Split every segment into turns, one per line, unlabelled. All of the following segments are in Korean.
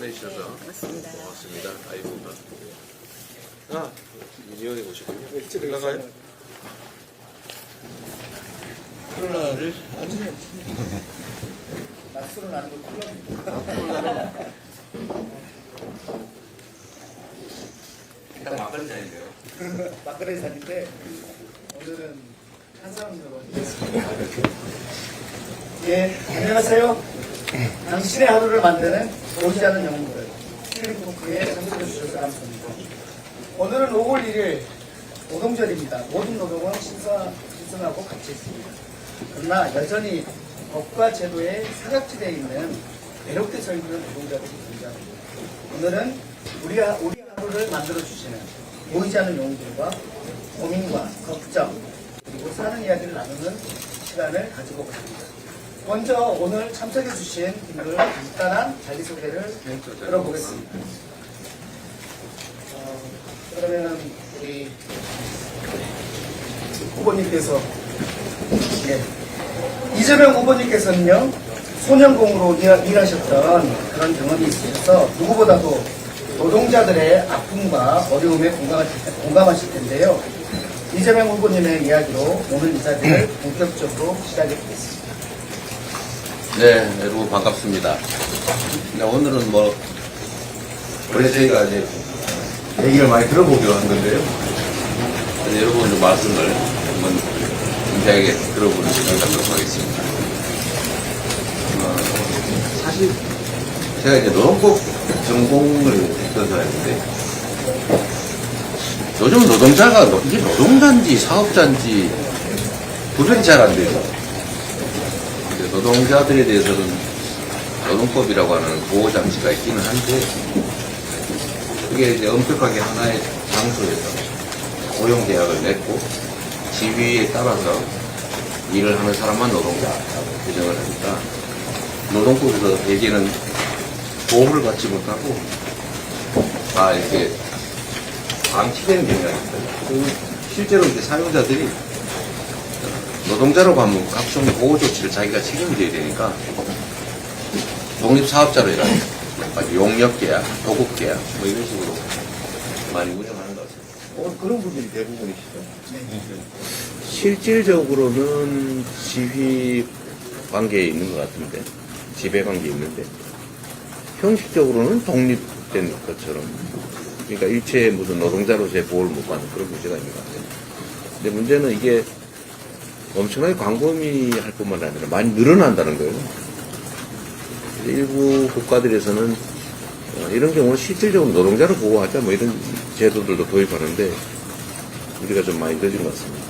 내주셔서
고맙습니다.
고맙습니다. 아이고, 민의원에 오셨군요. 들어가요?
콜라를
낮술은 아니고 콜라입니다.
일단 막걸리 잔인데요.
막걸리 잔인데 오늘은 한사람으로 하겠습니다. 예, 안녕하세요. 당신의 하루를 만드는 보이지 않는 영웅들 트리토크에 참석해 주셔서 감사합니다. 오늘은 5월 1일 노동절입니다. 모든 노동은 신선하고 가치 있습니다. 그러나 여전히 법과 제도에 사각지대에 있는 외롭게 서 있는 노동자들이 존재합니다. 오늘은 우리 하루를 만들어주시는 보이지 않는 영웅들과 고민과 걱정 그리고 사는 이야기를 나누는 시간을 가지고 있습니다. 먼저 오늘 참석해주신 분들 간단한 자기소개를 들어보겠습니다. 그러면 우리 후보님께서 이재명 후보님께서는요 소년공으로 일하셨던 그런 경험이 있으셔서 누구보다도 노동자들의 아픔과 어려움에 공감하실 텐데요. 이재명 후보님의 이야기로 오늘 이 자리를 본격적으로 시작해 보겠습니다.
네, 여러분 반갑습니다. 네, 오늘은 원래 저희가 이제 얘기를 많이 들어보기로 한 건데요. 여러분 좀 말씀을 한번 진지하게 들어보는 시간 갖도록 하겠습니다. 사실 제가 이제 노동법 전공을 했던 사람인데 요즘 노동자가 이게 노동자인지 사업자인지 구별이 잘 안 되죠. 노동자들에 대해서는 노동법이라고 하는 보호장치가 있기는 한데 그게 이제 엄격하게 하나의 장소에서 고용계약을 맺고 지위에 따라서 일을 하는 사람만 노동자라고 규정을 하니까 노동법에서 대개는 보호를 받지 못하고 다 이렇게 방치되는 경향이 있어요. 실제로 이제 사용자들이 노동자로 가면 각종 보호 조치를 자기가 책임져야 되니까 독립사업자로 일하는 용역계약, 도급계약 이런 식으로 많이 운영하는 것 같습니다.
그런 분들이 대부분이시죠.
실질적으로는 지휘 관계에 있는 것 같은데, 지배 관계에 있는데, 형식적으로는 독립된 것처럼, 그러니까 일체의 무슨 노동자로서의 보호를 못 받는 그런 문제가 있는 것 같아요. 근데 문제는 이게 엄청나게 광범위할 뿐만 아니라 많이 늘어난다는 거예요. 일부 국가들에서는 이런 경우는 실질적으로 노동자를 보호하자 뭐 이런 제도들도 도입하는데 우리가 좀 많이 늦은 것 같습니다.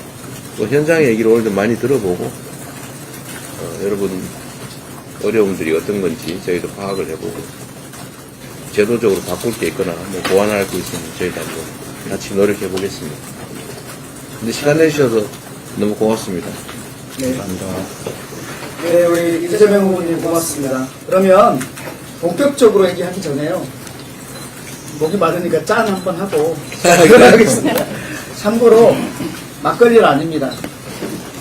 또 현장의 얘기를 오늘 좀 많이 들어보고 여러분 어려움들이 어떤 건지 저희도 파악을 해보고 제도적으로 바꿀 게 있거나 뭐 보완할 게 있으면 저희도 한번 같이 노력해 보겠습니다. 근데 시간 내주셔서 너무 고맙습니다.
네. 감사합니다. 네, 우리 이재명 후보님 고맙습니다. 그러면 본격적으로 얘기하기 전에요. 목이 마르니까 짠 한번 하고 들어가겠습니다. 참고로 막걸리는 아닙니다.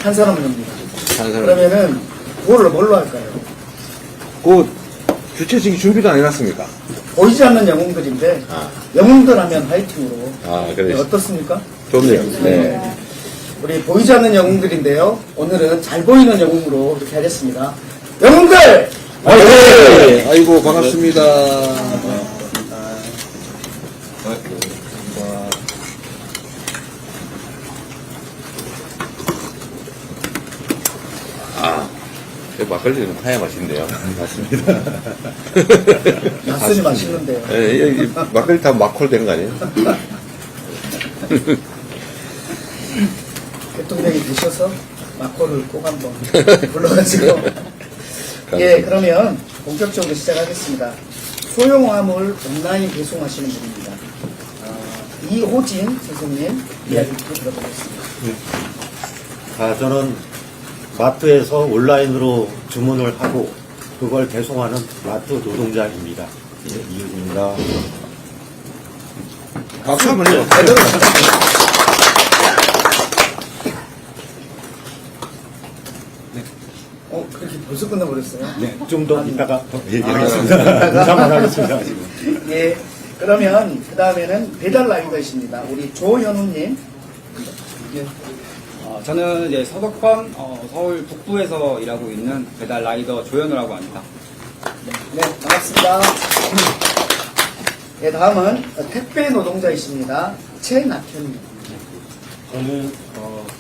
탄산음료입니다. 그러면은 뭘로 할까요?
그 주최측이 준비도 안 해놨습니까?
보이지 않는 영웅들인데 영웅들 하면 화이팅으로
그래.
어떻습니까?
좋네요. 네.
우리 보이지 않는 영웅들인데요. 오늘은 잘 보이는 영웅으로 이렇게 하겠습니다. 영웅들!
네. 아이고 반갑습니다. 막걸리는 파야 맛있네요.
맞습니다.
맛술이 맛있는데요.
예, 막걸리 다 막콜 된 거 아니에요?
대통령이 되셔서 마코를 꼭 한번 불러가지고 예, 그러면 본격적으로 시작하겠습니다. 소형화물 온라인 배송하시는 분입니다. 이호진 선생님 이야기부터 들어보겠습니다.
저는 마트에서 온라인으로 주문을 하고 그걸 배송하는 마트 노동자입니다. 이호진입니다.
박수 한번 해요.
이렇게 벌써 끝나버렸어요.
네, 좀 더 이따가 더 얘기하겠습니다. 인사만 하겠습니다. 지금.
예, 그러면 그 다음에는 배달 라이더이십니다. 우리 조현우님. 예.
저는 이제 서덕권 서울 북부에서 일하고 있는 배달 라이더 조현우라고 합니다.
네, 반갑습니다. 네, 다음은 택배 노동자이십니다. 최낙현님.
저는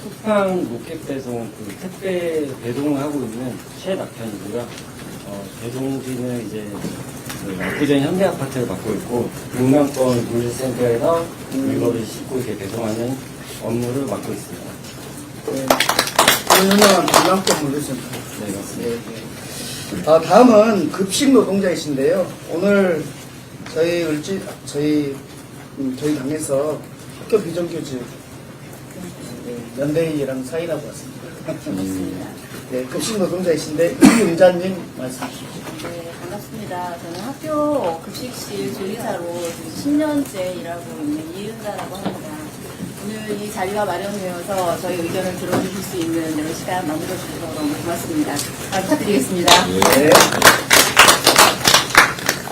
쿠팡 로켓 배송 그 택배 배송을 하고 있는 최낙현이고요. 배송지는 이제 압구정 현대 아파트를 맡고 있고 동남권 물류센터에서 물건을 싣고 이렇게 배송하는 업무를 맡고 있습니다.
네, 유명한 동남권 물류센터.
네, 맞습니다.
다음은 급식 노동자이신데요. 오늘 저희 당에서 학교 비정규직 연대회의랑 사인하고 왔습니다.
반갑습니다.
네, 급식 노동자이신데 이윤자님 말씀 주시죠.
네, 반갑습니다. 저는 학교 급식실 조리사로 10년째 일하고 있는 이은자라고 합니다. 오늘 이 자리가 마련되어서 저희 의견을 들어주실 수 있는 이런 시간 만들어주셔서 너무 고맙습니다. 부탁드리겠습니다.
네.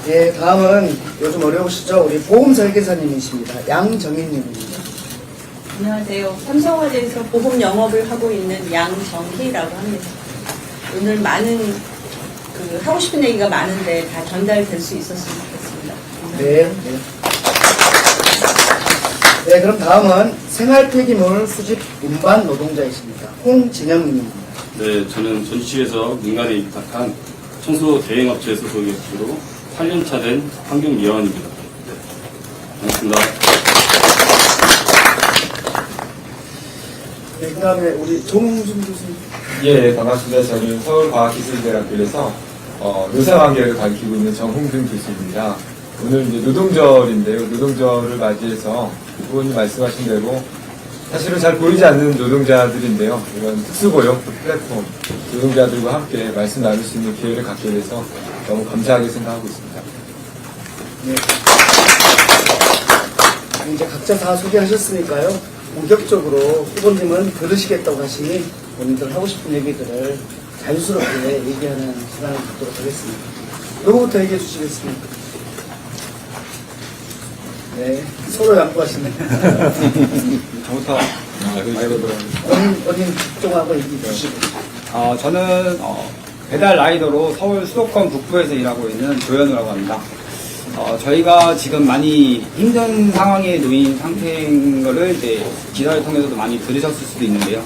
네, 다음은 요즘 어려우시죠? 우리 보험 설계사님이십니다. 양정희님입니다.
안녕하세요. 삼성화재에서 보험 영업을 하고 있는 양정희라고 합니다. 오늘 많은 하고 싶은 얘기가 많은데 다 전달될 수 있었으면 좋겠습니다.
네. 네, 그럼 다음은 생활 폐기물 수집 운반 노동자이십니다. 홍진영님입니다.
네, 저는 전시에서 민간에 입탁한 청소 대행업체 소속의 업주로 8년차 된 환경미화원입니다. 네, 반갑습니다.
네, 그 다음에 우리 정홍준 교수님.
예, 반갑습니다. 저는 서울과학기술대학교에서 노사관계를 가르치고 있는 정홍준 교수입니다. 오늘 이제 노동절인데요. 노동절을 맞이해서 부모님 말씀하신 대로 사실은 잘 보이지 않는 노동자들인데요. 이런 특수고용 플랫폼 노동자들과 함께 말씀 나눌 수 있는 기회를 갖게 돼서 너무 감사하게 생각하고 있습니다.
네. 이제 각자 다 소개하셨으니까요. 본격적으로 후보님은 들으시겠다고 하시니 본인들 하고 싶은 얘기들을 자유스럽게 얘기하는 시간을 갖도록 하겠습니다. 누구부터 얘기해 주시겠습니까? 네, 서로 양보하시네.
저부터
어린 집중하고 얘기해 주시고.
저는 배달 라이더로 서울 수도권 북부에서 일하고 있는 조현우라고 합니다. 저희가 지금 많이 힘든 상황에 놓인 상태인 거를 이제 기사를 통해서도 많이 들으셨을 수도 있는데요.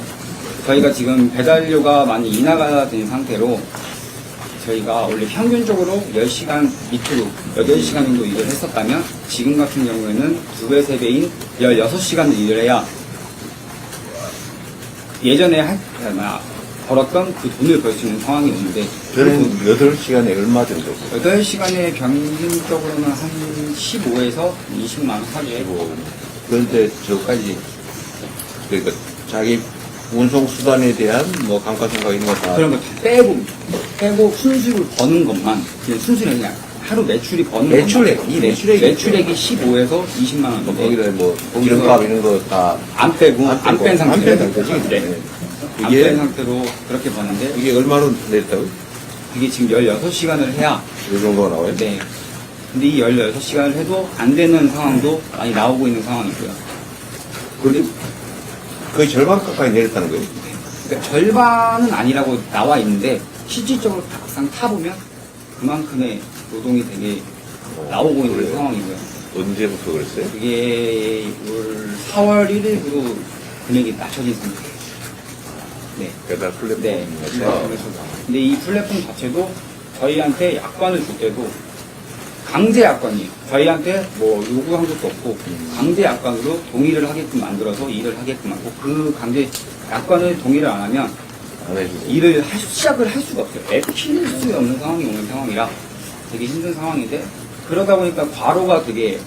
저희가 지금 배달료가 많이 인하가 된 상태로 저희가 원래 평균적으로 10시간 밑으로 8시간 정도 일을 했었다면 지금 같은 경우에는 2배, 3배인 16시간을 일을 해야 예전에 벌었던 그 돈을 벌 수 있는 상황이 오는데
저는 8시간에 얼마 정도?
8시간에 평균적으로는 한 15에서 20만 원 사이에
그런데 저까지 그러니까 자기 운송수단에 대한 뭐 감가상각 이런 거 다
그런 거 다 빼고 순수익을 버는 것만 그냥 순수익이 그냥 하루 매출이 버는
매출액,
것만.
이 매출액이
매출액이 15에서 20만 원
뭐
정도
거기다 뭐 기름값 이런 거 다
안 빼고 안 뺀 상태로
상태지.
네. 안
이게
뺀 상태로 그렇게 버는데
이게 얼마로 냈다고?
이게 지금 16시간을 해야
이 정도가 나와요?
네. 근데 이 16시간을 해도 안 되는 상황도 많이 나오고 있는 상황이고요.
근데 거의 절반 가까이 내렸다는 거예요?
그러니까 절반은 아니라고 나와 있는데 실질적으로 막상 타보면 그만큼의 노동이 되게 나오고 있는
그래요?
상황이고요.
언제부터 그랬어요?
그게 올 4월 1일부로 금액이 낮춰진 상태예요. 네.
배달 플랫폼
네.
자체가
근데 이 플랫폼 자체도 저희한테 약관을 줄 때도 강제 약관이에요. 저희한테 뭐 요구한 것도 없고 강제 약관으로 동의를 하게끔 만들어서 일을 하게끔 하고 그 강제 약관을 동의를 안 하면
안 해주고
일을 시작을 할 수가 없어요. 필 수 없는 상황이 오는 상황이라 되게 힘든 상황인데 그러다 보니까 과로가 되게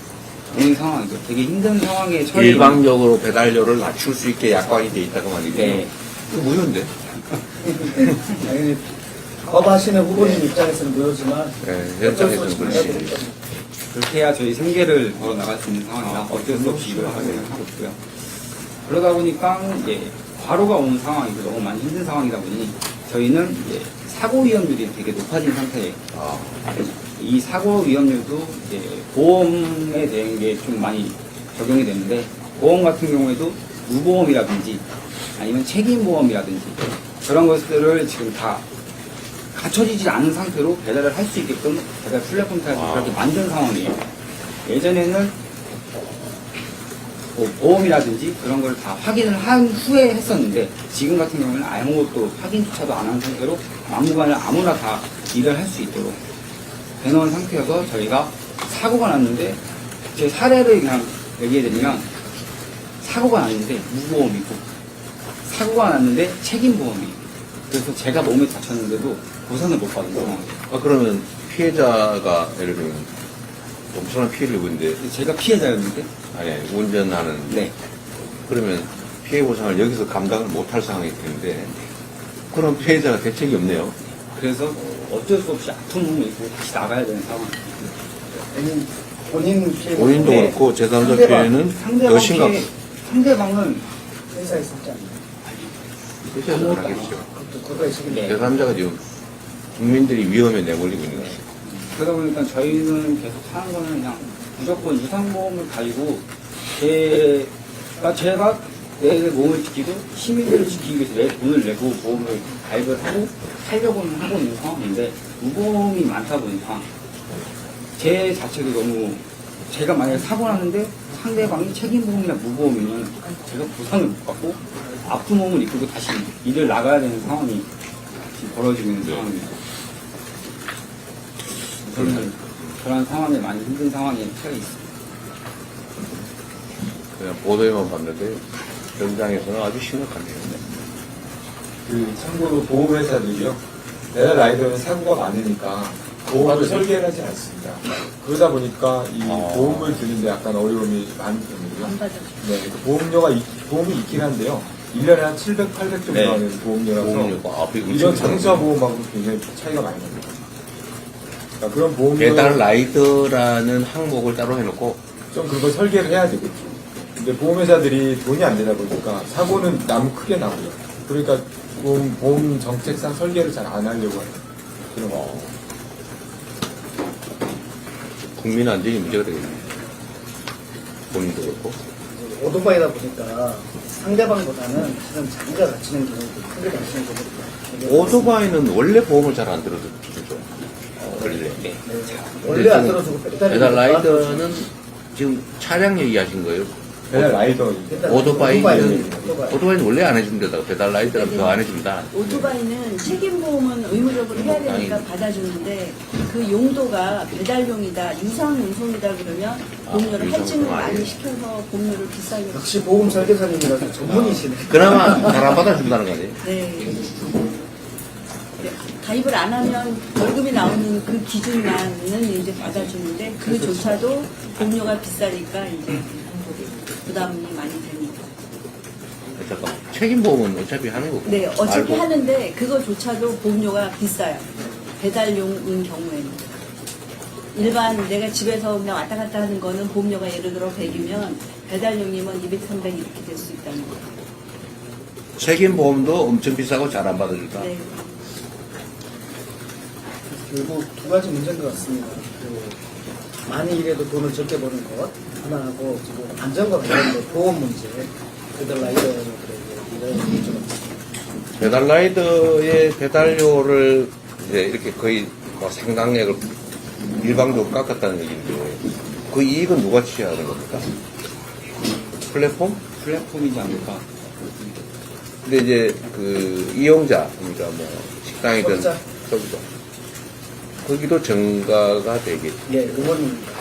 오는 상황이죠. 되게 힘든 상황에 처해
일방적으로 배달료를 낮출 수 있게 약관이 돼 있다고 말이죠.
네.
그 무효인데?
당연히 거부하시는 후보님 입장에서는 무효지만
네,
어쩔 수
현장에서는
없이
그렇지.
해야 되니까.
그렇게 해야 저희 생계를 걸어 나갈 수 있는 상황이라 어쩔 수 없이 일을 하고 있고요. 그러다 보니까 이제 과로가 오는 상황이고 너무 많이 힘든 상황이다 보니 저희는 이제 사고 위험률이 되게 높아진 상태예요. 이 사고 위험률도 이제 보험에 대한 게 좀 많이 적용이 되는데, 보험 같은 경우에도 무보험이라든지 아니면 책임보험이라든지 그런 것들을 지금 다 갖춰지지 않은 상태로 배달을 할 수 있게끔 배달 플랫폼 타에서 그렇게 만든 상황이에요. 예전에는 뭐 보험이라든지 그런 걸 다 확인을 한 후에 했었는데, 지금 같은 경우는 아무것도 확인조차도 안 한 상태로 막무가내 아무나 다 일을 할 수 있도록 해놓은 상태여서, 저희가 사고가 났는데, 제 사례를 그냥 얘기해드리면, 사고가 났는데 무보험이고, 사고가 났는데 책임보험이, 그래서 제가 몸에 다쳤는데도 보상을 못 받은 상황이에요.
그러면 피해자가 예를 들면 엄청난 피해를 입었는데,
제가 피해자였는데,
아니, 운전하는.
네.
그러면 피해 보상을 여기서 감당을 못할 상황이 되는데, 그런 피해자가 대책이 없네요.
그래서 어쩔 수 없이 아픈 몸을 입고 다시 나가야 되는 상황이에요.
본인 피해.
본인도 그렇고, 제3자 피해는 더 심각.
상대방은
회사에 있었지 않나요?
회사에서 안 하겠죠.
그거에 책임이.
제3자가 지금 국민들이 위험에 내몰리고 있는 거예요.
그러다 보니까 저희는 계속 하는 거는 그냥 무조건 유상보험을 가지고 제가 내 몸을 지키고 시민들을 지키기 위해서 내 돈을 내고 보험을 가입을 하고 살려고는 하고 있는 상황인데, 무보험이 많다 보니까 제 자체도 너무, 제가 만약에 사고 나는데 상대방이 책임보험이나 무보험이면 제가 보상을 못 받고 아픈 몸을 이끌고 다시 일을 나가야 되는 상황이 지금 벌어지고 있는 상황입니다. 저는 그런 상황에 많이 힘든 상황에 처해 있습니다.
그냥 보도에만 봤는데, 현장에서는 아주 심각하네요.
참고로 보험회사들이요, 배달 라이더는 사고가 많으니까 보험을 설계를 하지 않습니다. 그러다 보니까 이 보험을 드는데 약간 어려움이 많이 있거든요. 네, 그 보험이 있긴 한데요. 1년에 한 700, 800 정도
네.
하는 보험료라서
보험료가
이런 자동차 보험하고 굉장히 차이가 많이 납니다. 그러니까 그런 보험료
배달 라이더라는 항목을 따로 해놓고,
좀 그걸 설계를 해야 되겠죠. 근데 보험회사들이 돈이 안 되다 보니까 사고는 너무 크게 나고요. 그러니까 보험 정책상 설계를 잘 안 하려고 해요. 그런 거.
국민 안전이 문제가 되겠네요. 본인도 그렇고.
오토바이다 보니까 상대방보다는 사실은 자기가 다치는 경우도 크게 다치는 경우도 많아요.
오토바이는 원래 보험을 잘 안 들어주죠. 원래.
원래 안 들어주고
배달 라이더는 지금 차량 얘기하신 거예요?
배달 라이더.
오토바이는 원래 안 해준다다가 배달 라이더는 더 안 해준다.
오토바이는 책임보험은 의무적으로 해야 되니까 받아주는데, 그 용도가 배달용이다, 유상운송이다 그러면 보험료를 할증을 많이 시켜서 보험료를 비싸게.
역시 보험 설계사님이라서 전문이시네.
그나마 잘 안 받아준다는 거 아니에요?
네. 가입을 안 하면 벌금이 나오는 그 기준만은 이제 받아주는데, 그조차도 보험료가 비싸니까 이제 부담이 많이 됩니다.
잠깐만. 책임보험은 어차피 하는 거고.
네, 어차피
알고.
하는데 그거조차도 보험료가 비싸요. 배달용인 경우에는. 일반 내가 집에서 그냥 왔다 갔다 하는 거는 보험료가 예를 들어 100이면 배달용이면 200, 300 이렇게 될 수 있다는 거예요.
책임보험도 엄청 비싸고 잘 안 받아준다.
네.
결국 두 가지 문제인 것 같습니다. 많이 일해도 돈을 적게 버는 것 하나하고, 지금 안전과 관련된 보험 문제, 배달 라이더들에게 이런 문제가 있습니다.
배달 라이더의 배달료를 이제 이렇게 거의 뭐 상당액을 일방적으로 깎았다는 얘기인데, 그 이익은 누가 취하는 겁니까? 플랫폼?
플랫폼이지 않을까.
근데 이제 그 이용자, 그러니까 뭐 식당이든 소비자, 거기도 증가가 되겠죠.
예, 의원입니다.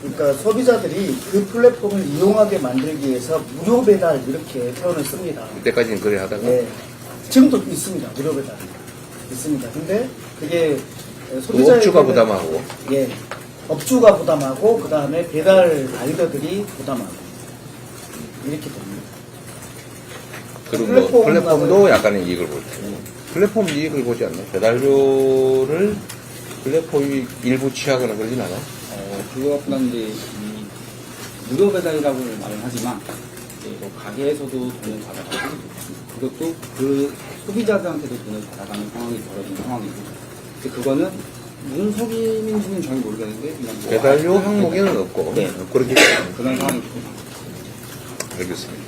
그러니까 소비자들이 그 플랫폼을 이용하게 만들기 위해서 무료 배달 이렇게 표현을 씁니다.
그때까지는 그래 하다가.
네. 지금도 있습니다. 무료 배달. 있습니다. 근데 그게 소비자에게
업주가 부담하고.
예. 업주가 부담하고, 그 다음에 배달 라이더들이 부담하고. 이렇게 됩니다.
그리고 플랫폼도 약간의 이익을 볼 때. 플랫폼 이익을 보지 않나? 배달료를 플랫폼이 일부 취하거나 그러진 않아?
그것보다는 이제 이 무료 배달이라고 말은 하지만, 이제 뭐 가게에서도 돈을 받아가고 그것도 그 소비자들한테도 돈을 받아가는 상황이 벌어진 상황이고, 근데 그거는 무슨 속임인지는 잘 모르겠는데 그냥 뭐
배달료 항목에는 없고
네.
그렇게
그런 상황이고.
알겠습니다.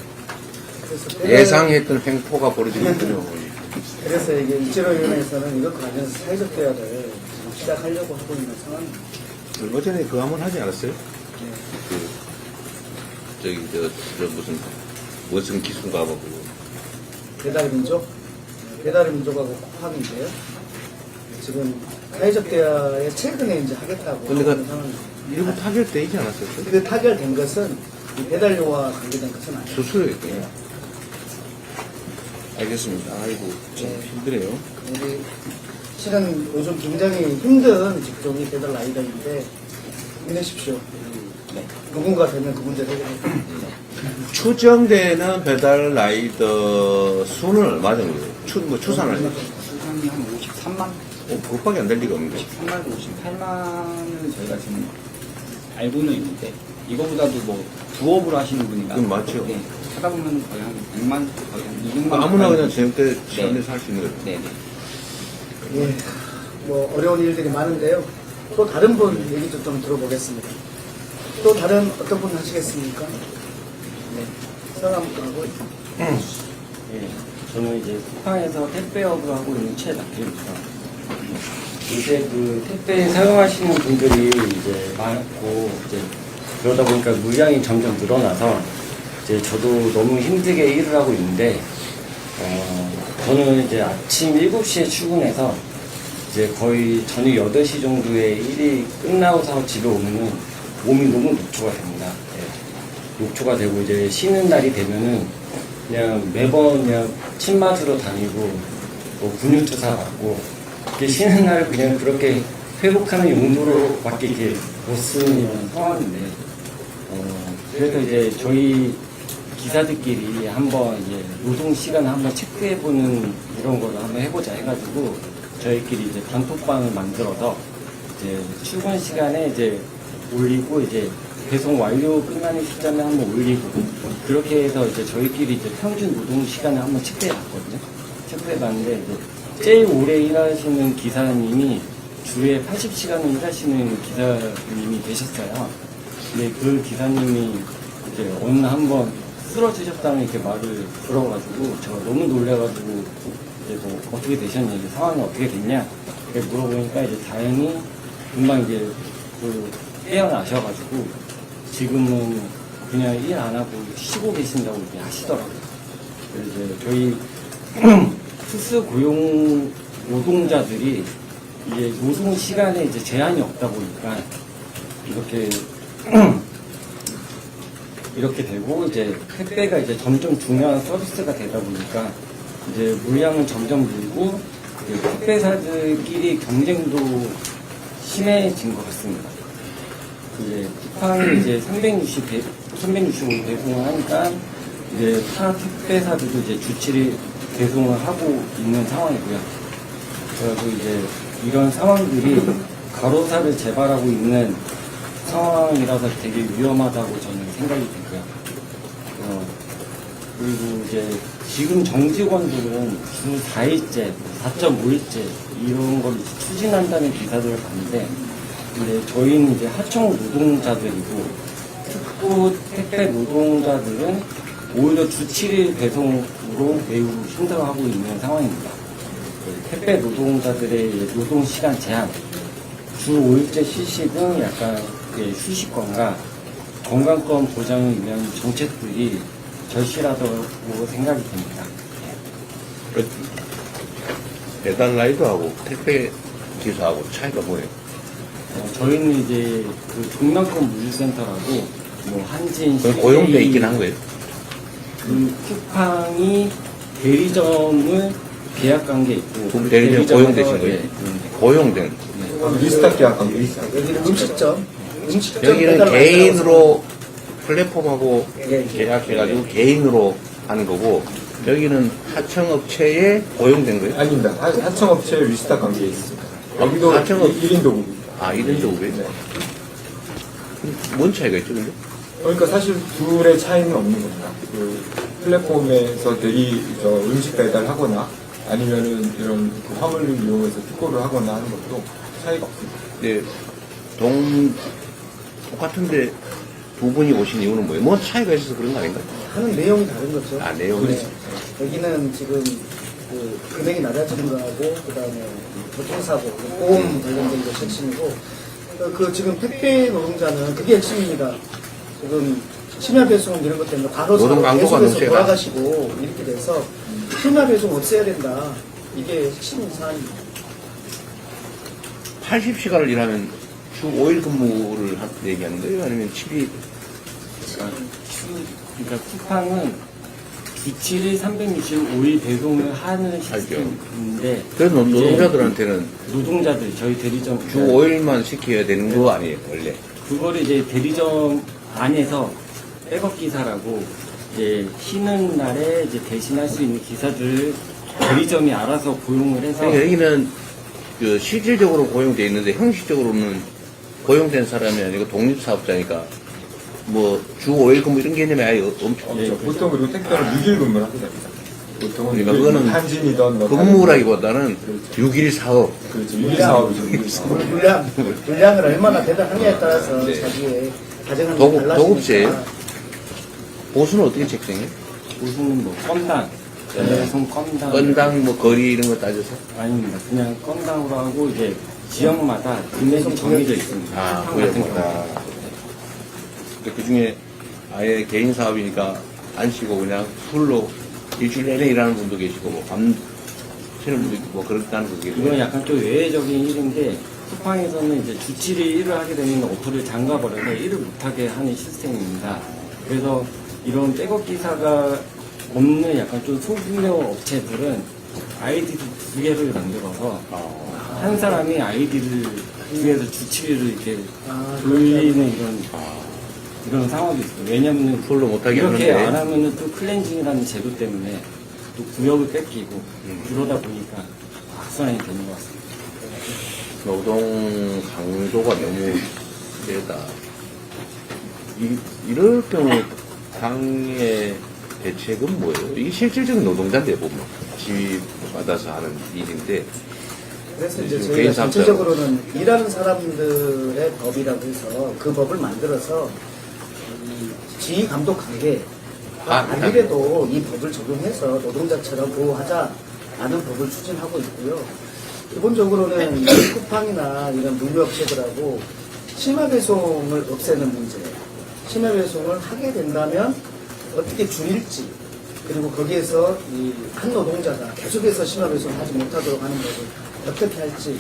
그래서
예상했던 횡포가 벌어지거든요.
그래서 이게 일제로위원회에서는 이것 관련 사회적 대화를 지금 시작하려고 하고 있는 상황입니다.
얼마 전에 그거 한번 하지 않았어요?
네.
무슨 기술가하고
배달의 민족? 배달의 민족하고 코합인데요. 지금 사회적 대화에 최근에 이제 하겠다고
근데
하는 상황입니다.
일부 타결되지 않았어요?
근데 타결된 것은 이 배달료와 관계된 것은 아니에요.
수수료였군요. 알겠습니다. 아이고, 좀
네.
힘드네요.
우리 실은 요즘 굉장히 힘든 직종이 배달 라이더인데 힘내십시오. 누군가 되면 그 문제를 해결할
추정되는 배달 라이더 수는 얼마 정도예요? 추산을 해요?
수상이 한 53만?
그것밖에 안 될 리가 없는데.
53만, 58만을 저희가 지금 알고는 있는데, 이거보다도 뭐 부업으로 하시는 분이나
그건 맞죠.
네, 하다 보면 거의 한 100만, 거의 한 200만.
아무나 그냥 저녁 시간에 살 수 있는 거예요.
네네.
예, 뭐 어려운 일들이 많은데요. 또 다른 분 얘기도 좀 들어보겠습니다. 또 다른 어떤 분 하시겠습니까? 네, 성함하고
예, 저는 이제 쿠팡에서 택배업을 하고 있는 최낙길입니다. 요새 그 택배 사용하시는 분들이 이제 많고, 이제 그러다 보니까 물량이 점점 늘어나서, 이제 저도 너무 힘들게 일을 하고 있는데, 저는 이제 아침 7시에 출근해서, 이제 거의 저녁 8시 정도에 일이 끝나고서 집에 오면은 몸이 너무 녹초가 됩니다. 예. 녹초가 되고 이제 쉬는 날이 되면은 그냥 매번 그냥 침 맞으러 다니고 뭐 근육주사 받고 이렇게 쉬는 날을 그냥 그렇게 회복하는 용도로밖에 이렇게 못 쓰는 상황인데 그래서 이제 저희 기사들끼리 한번 이제 노동 시간을 한번 체크해보는 이런 거를 한번 해보자 해가지고 저희끼리 이제 단톡방을 만들어서 이제 출근 시간에 이제 올리고 이제 배송 완료 끝나는 시점에 한번 올리고 그렇게 해서 이제 저희끼리 이제 평균 노동 시간을 한번 체크해봤거든요. 체크해봤는데 이제 제일 오래 일하시는 기사님이 주에 80시간을 일하시는 기사님이 계셨어요. 근데 그 기사님이 이제 어느 한번 쓰러지셨다는 이렇게 말을 들어가지고 제가 너무 놀래가지고 이제 뭐 어떻게 되셨냐, 이제 상황이 어떻게 됐냐 이렇게 물어보니까 이제 다행히 금방 이제 그 깨어나셔가지고 지금은 그냥 일 안 하고 쉬고 계신다고 이렇게 하시더라고요. 그래서 이제 저희 특수 고용 노동자들이 이제 노동 시간에 이제 제한이 없다 보니까 이렇게 이렇게 되고 이제 택배가 이제 점점 중요한 서비스가 되다 보니까 이제 물량은 점점 늘고 택배사들끼리 경쟁도 심해진 것 같습니다. 이제 쿠팡이 이제 365 배송을 하니까 이제 타 택배사들도 이제 주치를 배송을 하고 있는 상황이고요. 그래서 이제 이런 상황들이 가로사를 재발하고 있는 상황이라서 되게 위험하다고 저는 생각이 들고요. 그리고 이제 지금 정직원들은 주 4일째, 4.5일째 이런 걸 추진한다는 기사들을 봤는데, 근데 저희는 이제 하청 노동자들이고 특보 택배 노동자들은 오히려 주 7일 배송으로 매우 힘들어하고 있는 상황입니다. 택배 노동자들의 노동 시간 제한, 주 5일째 휴식은 약간 휴식권과 건강권 보장을 위한 정책들이 절실하다고 생각이 듭니다.
배달 라이더하고 택배 기사하고 차이가 뭐예요?
저희는 이제 그 동남권 물류센터라고 뭐 한진,
고용돼 있긴 한 거예요?
그 쿠팡이 대리점을 계약한 게 있고
대리점 고용되신 거예요? 고용된.
리스탁 계약한 거.
여기는 음식점
여기는
배달
개인으로 플랫폼하고 계약해가지고 개인으로 하는 거고, 여기는 하청업체에 고용된 거예요?
아닙니다. 하청업체 리스탁 관계에 있습니다. 여기도
하청업
1인 도급입니다.
아, 1인 도급이에요?
네.
뭔 차이가 있죠, 근데?
그러니까 사실 둘의 차이는 없는 겁니다. 그 플랫폼에서 음식 배달하거나 아니면은 이런 그 화물을 이용해서 투고를 하거나 하는 것도 차이가 없습니다.
네, 똑같은데 두 분이 오신 이유는 뭐예요? 뭐 차이가 있어서 그런 거 아닌가요?
하는 내용이 다른 거죠.
아, 내용이.
네. 여기는 지금 그 금액이 낮아지는 거하고 그다음에 교통사고, 보험 관련된 것이 핵심이고 그 지금 택배 노동자는 그게 핵심입니다. 지금 심야 배송 이런 것 때문에 과로
노동 강도가
계속해서
너무 세다.
돌아가시고 이렇게 돼서 심야 배송 없애야 된다. 이게 핵심 사안입니다.
80시간을 일하면 주 5일 근무를 얘기하는 거예요? 아니면 7일?
그러니까 쿠팡은 주 7일 365일 배송을 하는 시스템인데
그래서 노동자들한테는
노동자들 저희 대리점
주 5일만 시켜야 되는 거 아니에요, 원래?
그거를 이제 대리점 안에서 백업 기사라고 이제 쉬는 날에 이제 대신할 수 있는 기사들을 대리점이 알아서 고용을 해서
그러니까 여기는 그 실질적으로 고용돼 있는데 형식적으로는 고용된 사람이 아니고 독립사업자니까 뭐 주 5일 근무 이런 개념이 아예 엄청
그렇죠. 보통 그리고 택배는 6일 근무를 하게 됩니다. 보통은
그러니까 그거는
한진이든 뭐
근무라기보다는 6일 사업.
그렇죠. 6일 사업이죠.
물량을 얼마나 배달하냐에 따라서 자기의 가정하는 게 달라지니까.
도급제예요? 보수는 어떻게 책정해요?
보수는 뭐 건당, 배송 건당,
건당 뭐 거리 이런 거 따져서?
아닙니다. 그냥 건당으로 하고 이제 지역마다 금액이 정해져 있습니다.
아,
쿠팡 같은
그렇구나. 그 중에 아예 개인 사업이니까 안 쉬고 그냥 풀로 일주일 내내 일하는 분도 계시고 뭐 밤 쉬는 분도 있고 뭐 그렇다는 거겠죠.
이건 약간 좀 외회적인 일인데 쿠팡에서는 이제 주 7일 일을 하게 되면 오토를 잠가버려서 일을 못하게 하는 시스템입니다. 그래서 이런 백업 기사가 없는 약간 좀 소규모 업체들은 아이디 두 개를 만들어서 한 사람이 아이디를 두 개에서 주 7일을 이렇게 돌리는 이런 상황이 있어요. 왜냐면은
풀로 못하게
이렇게
하는데.
안 하면은 또 클렌징이라는 제도 때문에 또 구역을 뺏기고 그러다 보니까 악순환이 되는 것 같습니다.
노동 강도가 너무 세다. 이럴 경우 당의 대책은 뭐예요? 이게 실질적인 노동자인데 보면 지위 받아서 하는 일인데
그래서 이제
지금
저희가
개인 사업자.
전체적으로는 일하는 사람들의 법이라고 해서 그 법을 만들어서 이 지휘 감독 관계 아니래도 이 법을 적용해서 노동자처럼 보호하자라는 법을 추진하고 있고요. 기본적으로는 이 쿠팡이나 이런 물류업체들하고 심야 배송을 없애는 문제, 심야 배송을 하게 된다면 어떻게 줄일지, 그리고 거기에서 이 한 노동자가 계속해서 심야 배송을 하지 못하도록 하는 것을 어떻게 할지,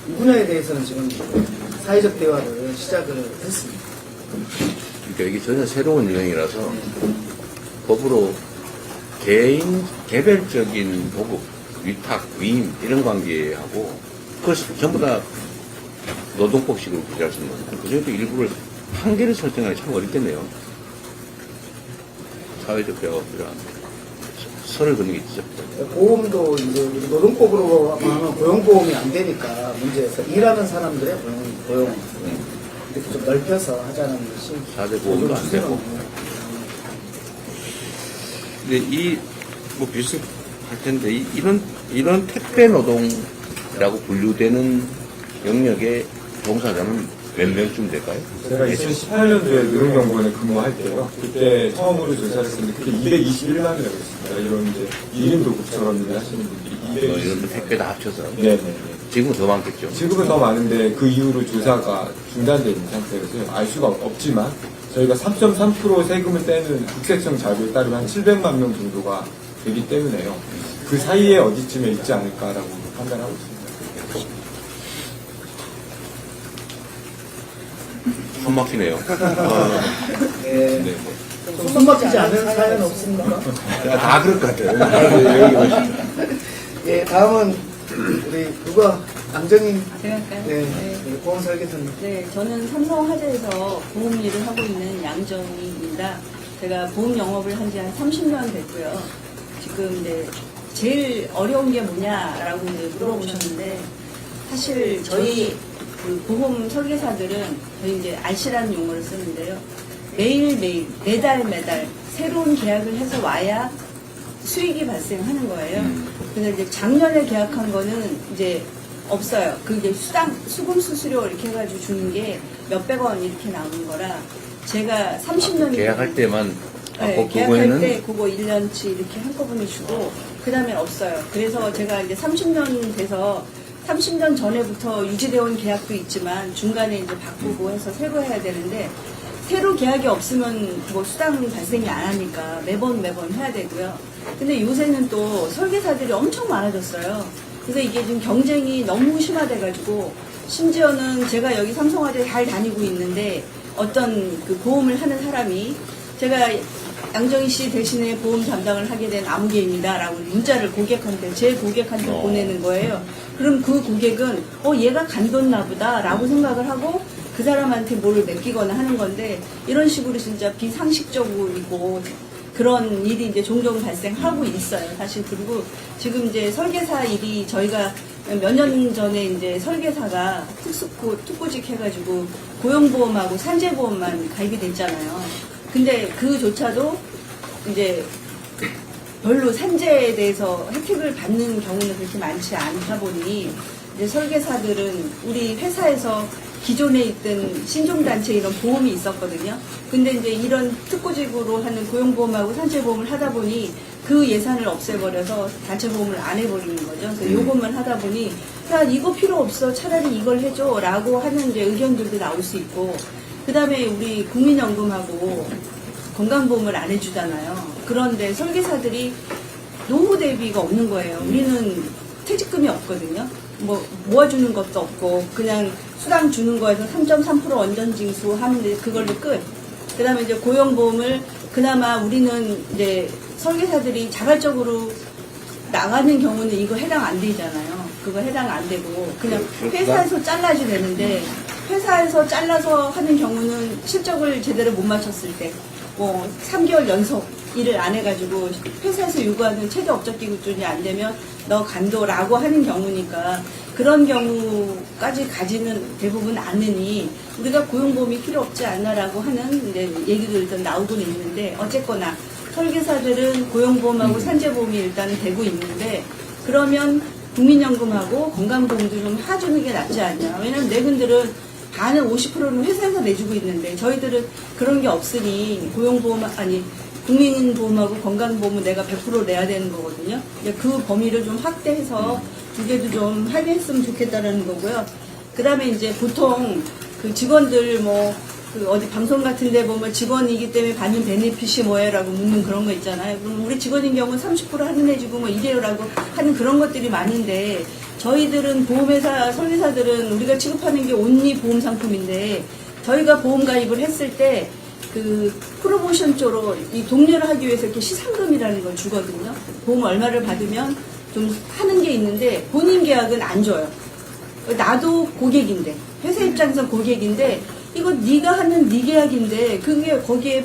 이 분야에 대해서는 지금 사회적 대화를 시작을 했습니다.
그러니까 이게 전혀 새로운 유행이라서 법으로 개인 개별적인 보급, 위탁, 위임 이런 관계하고 그것을 전부 다 노동법식으로 규제할 수 있는 거예요. 그중에도 일부를 한계를 설정하기 참 어렵겠네요. 사회적 대화가 필요한 선을 긋는 게 있죠.
보험도 이제 노동법으로 하면 고용보험이 안 되니까 문제에서 일하는 사람들의 고용 이렇게 좀 넓혀서 하자는 것이
4대 보험도 안 되고. 근데 뭐 비슷할 텐데, 이런 택배 노동이라고 분류되는 영역의 종사자는 몇 명쯤 될까요?
제가 2018년도에 노동연구원에 근무할 때요. 그때 처음으로 조사를 했는데 그게 221만이라고 했습니다. 이런 이제 1인 도급처럼 일을 하시는 분들이
이런 택배 다 합쳐서.
네네.
지금은 더 많겠죠.
지금은 더 많은데 그 이후로 조사가 중단되어 있는 상태여서 알 수가 없지만 저희가 3.3% 세금을 떼는 국세청 자료에 따르면 한 700만 명 정도가 되기 때문에요. 그 사이에 어디쯤에 있지 않을까라고 판단하고 있습니다.
숨 막히네요.
네. 숨 막히지 않은 사연은 없습니까?
다 그럴 것 같아요.
예, 다음은 우리 누가 안정인
제가 할까요?
네, 보험 설계사님.
네, 저는 삼성화재에서 보험 일을 하고 있는 양정희입니다. 제가 보험 영업을 한 지 한 30년 됐고요. 지금 이제 제일 어려운 게 뭐냐라고 이제 물어보셨는데, 사실 저희 그 보험 설계사들은 저희 이제 RC라는 용어를 쓰는데요. 매일매일, 매달 새로운 계약을 해서 와야 수익이 발생하는 거예요. 그래서 이제 작년에 계약한 거는 이제 없어요. 그게 수금 수수료 이렇게 해가지고 주는 게 몇백 원 이렇게 나오는 거라 제가 30년이
계약할 때만
네, 계약할 때 그거 1년치 이렇게 한꺼번에 주고 그 다음에 없어요. 그래서 제가 이제 30년 돼서 30년 전에부터 유지되어 온 계약도 있지만 중간에 이제 바꾸고 해서 새로 해야 되는데 새로 계약이 없으면 뭐 수당 발생이 안 하니까 매번 해야 되고요. 근데 요새는 또 설계사들이 엄청 많아졌어요. 그래서 이게 지금 경쟁이 너무 심화돼가지고 심지어는 제가 여기 삼성화재 잘 다니고 있는데 어떤 그 보험을 하는 사람이 제가 양정희 씨 대신에 보험 담당을 하게 된 아무개입니다 라고 문자를 고객한테 제 고객한테 보내는 거예요. 그럼 그 고객은 얘가 간뒀나 보다 라고 생각을 하고 그 사람한테 뭐를 맡기거나 하는 건데 이런 식으로 진짜 비상식적이고 그런 일이 이제 종종 발생하고 있어요. 사실 그리고 지금 이제 설계사 일이 저희가 몇 년 전에 이제 설계사가 특구직 해가지고 고용보험하고 산재보험만 가입이 됐잖아요. 근데 그조차도 이제 별로 산재에 대해서 혜택을 받는 경우는 그렇게 많지 않다 보니 이제 설계사들은 우리 회사에서 기존에 있던 신종단체 이런 보험이 있었거든요. 근데 이제 이런 특구직으로 하는 고용보험하고 산재보험을 하다 보니 그 예산을 없애버려서 단체보험을 안 해버리는 거죠. 그래서 요것만 하다 보니 야 이거 필요 없어 차라리 이걸 해줘 라고 하는 이제 의견들도 나올 수 있고 그 다음에 우리 국민연금하고 건강보험을 안 해주잖아요. 그런데 설계사들이 노후 대비가 없는 거예요. 우리는 퇴직금이 없거든요. 뭐 모아주는 것도 없고 그냥 수당 주는 거에서 3.3% 원전징수 하는데 그걸로 끝. 그 다음에 이제 고용보험을 그나마 우리는 이제 설계사들이 자발적으로 나가는 경우는 이거 해당 안 되잖아요. 그거 해당 안 되고 그냥 회사에서 잘라야 되는데 회사에서 잘라서 하는 경우는 실적을 제대로 못 맞췄을 때 뭐 3개월 연속 일을 안 해가지고 회사에서 요구하는 최저 업적 기준이 안 되면 너 간도라고 하는 경우니까 그런 경우까지 가지는 대부분 않으니 우리가 고용보험이 필요 없지 않나라고 하는 이제 얘기들도 나오고는 있는데 어쨌거나 설계사들은 고용보험하고 산재보험이 일단 되고 있는데 그러면 국민연금하고 건강보험도 좀 해주는 게 낫지 않냐. 왜냐면 내분들은 반은 50%는 회사에서 내주고 있는데 저희들은 그런 게 없으니 고용보험 아니 국민보험하고 건강보험은 내가 100% 내야 되는 거거든요. 그 범위를 좀 확대해서 두 개도 좀 합의했으면 좋겠다라는 거고요. 그 다음에 이제 보통 그 직원들 뭐 그 어디 방송 같은 데 보면 직원이기 때문에 받는 베네핏이 뭐예요라고 묻는 그런 거 있잖아요. 그럼 우리 직원인 경우는 30% 할인해주고 뭐 이래요라고 하는 그런 것들이 많은데 저희들은 보험회사 설계사들은 우리가 취급하는 게 온리 보험 상품인데 저희가 보험 가입을 했을 때 그 프로모션 쪽으로 이 독려를 하기 위해서 이렇게 시상금이라는 걸 주거든요. 보험 얼마를 받으면 좀 하는 게 있는데 본인 계약은 안 줘요. 나도 고객인데 회사 입장에서 고객인데 이거 네가 하는 네 계약인데 그게 거기에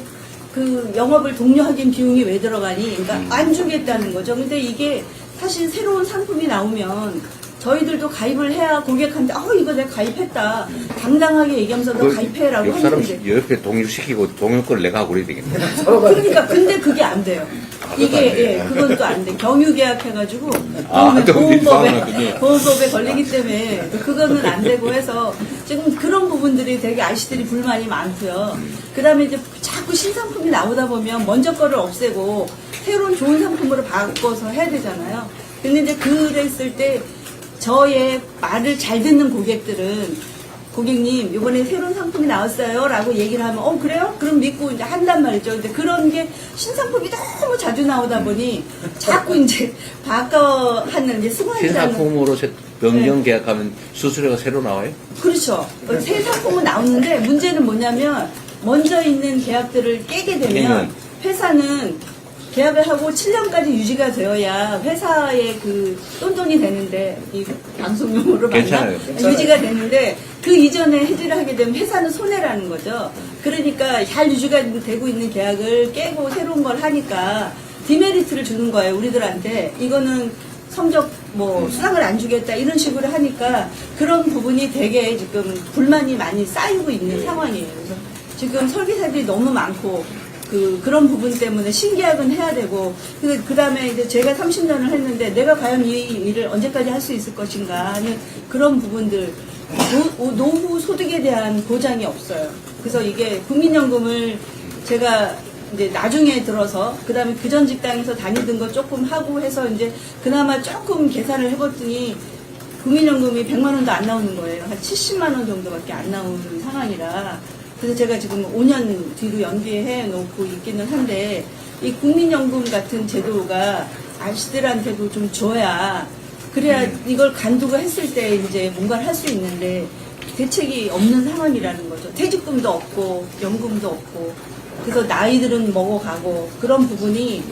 그 영업을 독려하기엔 비용이 왜 들어가니? 그러니까 안 주겠다는 거죠. 근데 이게 사실 새로운 상품이 나오면 저희들도 가입을 해야 고객한테 이거 내가 가입했다 당당하게 얘기하면서 너 가입해라고
옆 사람
네.
옆에 동료시키고 동료 걸 내가 하고 그래야 되겠네.
그러니까 근데 그게 안 돼요. 이게 그건 또 안 돼. 경유 계약해가지고 보험법에 걸리기 때문에 그거는 안 되고 해서 지금 그런 부분들이 되게 아이씨들이 불만이 많고요. 그 다음에 이제 자꾸 신상품이 나오다 보면 먼저 거를 없애고 새로운 좋은 상품으로 바꿔서 해야 되잖아요. 근데 이제 그랬을 때 저의 말을 잘 듣는 고객들은 고객님 이번에 새로운 상품이 나왔어요 라고 얘기를 하면 그래요? 그럼 믿고 이제 한단 말이죠. 근데 그런 게 신상품이 너무 자주 나오다 보니 자꾸 이제 바꿔하는 이제 습관이라는
신상품으로 변경 계약하면 수수료가 새로 나와요?
그렇죠. 새 상품은 나오는데 문제는 뭐냐면 먼저 있는 계약들을 깨게 되면 회사는 계약을 하고 7년까지 유지가 되어야 회사의 그 똔똔이 되는데 이 방송용으로 말하면 유지가 되는데 그 이전에 해지를 하게 되면 회사는 손해라는 거죠. 그러니까 잘 유지가 되고 있는 계약을 깨고 새로운 걸 하니까 디메리트를 주는 거예요. 우리들한테 이거는 성적 뭐 수당을 안 주겠다 이런 식으로 하니까 그런 부분이 되게 지금 불만이 많이 쌓이고 있는 상황이에요. 그래서 지금 설계사들이 너무 많고 그런 부분 때문에 신계약은 해야 되고, 그 다음에 이제 제가 30년을 했는데 내가 과연 이 일을 언제까지 할 수 있을 것인가 하는 그런 부분들, 노후 소득에 대한 보장이 없어요. 그래서 이게 국민연금을 제가 이제 나중에 들어서, 그 다음에 그전 직장에서 다니던 거 조금 하고 해서 이제 그나마 조금 계산을 해봤더니 국민연금이 100만 원도 안 나오는 거예요. 한 70만 원 정도밖에 안 나오는 상황이라. 그래서 제가 지금 5년 뒤로 연기해 놓고 있기는 한데, 이 국민연금 같은 제도가 아저씨들한테도 좀 줘야, 그래야 이걸 간두고 했을 때 이제 뭔가를 할 수 있는데 대책이 없는 상황이라는 거죠. 퇴직금도 없고 연금도 없고, 그래서 나이들은 먹어가고, 그런 부분이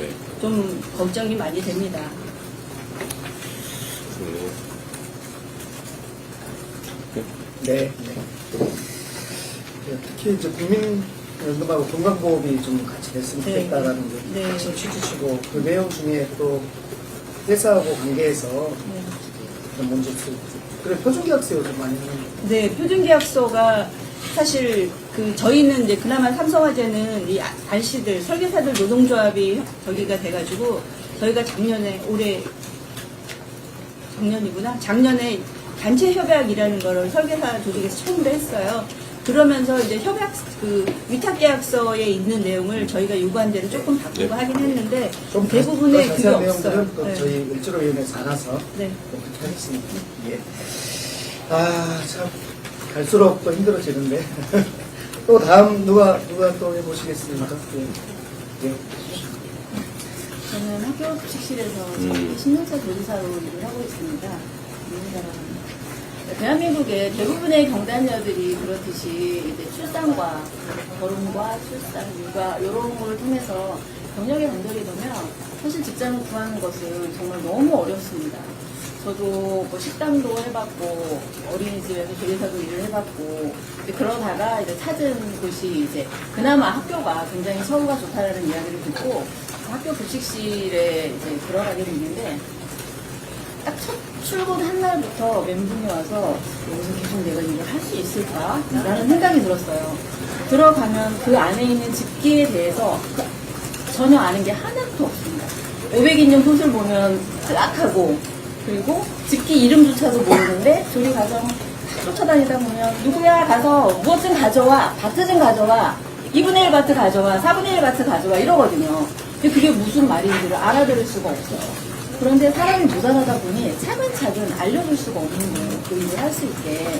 좀 걱정이 많이 됩니다.
네. 특히 이제 국민연금하고 건강보험이 좀 같이 됐으면 좋겠다라는 게 핵심 취지시고, 그 내용 중에 또 회사하고 관계에서 그런 문제 있고, 그래 표준계약서도 좀 많이 하는 거예요.
네, 표준계약서가 사실 저희는 이제 그나마 삼성화재는 이 RC들 설계사들 노동조합이 저기가 돼가지고, 저희가 작년에 작년에 단체 협약이라는 거를 설계사 조직에서 처음으로 했어요. 그러면서 이제 협약 위탁계약서에 있는 내용을 저희가 요구한 대로 조금 바꾸고 하긴 했는데,
좀
대부분의 그게
자세한
없어요.
내용들은 또
네.
저희 일조위원회에서 알아서
네.
그렇게 하겠습니다. 예. 참 갈수록 또 힘들어지는데 또 다음 누가 또 해보시겠습니까? 예.
저는 학교 급식실에서 10년차 조리사로 일을 하고 있습니다. 대한민국의 대부분의 경단녀들이 그렇듯이 이제 출산과 결혼과 출산, 육아 이런 걸 통해서 경력에 단절이 되면 사실 직장을 구하는 것은 정말 너무 어렵습니다. 저도 뭐 식당도 해봤고 어린이집에서 조리사도 일을 해봤고, 그러다가 이제 찾은 곳이 이제 그나마 학교가 굉장히 처우가 좋다라는 이야기를 듣고 학교 급식실에 이제 들어가게 됐는데, 딱 첫 출근 한 날부터 멘붕이 와서 여기서 계속 내가 이걸 할 수 있을까? 라는 생각이 들었어요. 들어가면 그 안에 있는 집기에 대해서 전혀 아는 게 하나도 없습니다. 500인용 솥을 보면 뜨악하고, 그리고 집기 이름조차도 모르는데 조리 과정 쫓아다니다 보면 누구야 가서 무엇 좀 가져와, 바트 좀 가져와, 2분의 1 바트 가져와, 4분의 1 바트 가져와 이러거든요. 근데 그게 무슨 말인지를 알아들을 수가 없어요. 그런데 사람이 무단하다 보니 차근차근 알려줄 수가 없는 거예요. 그 일을 할 수 있게.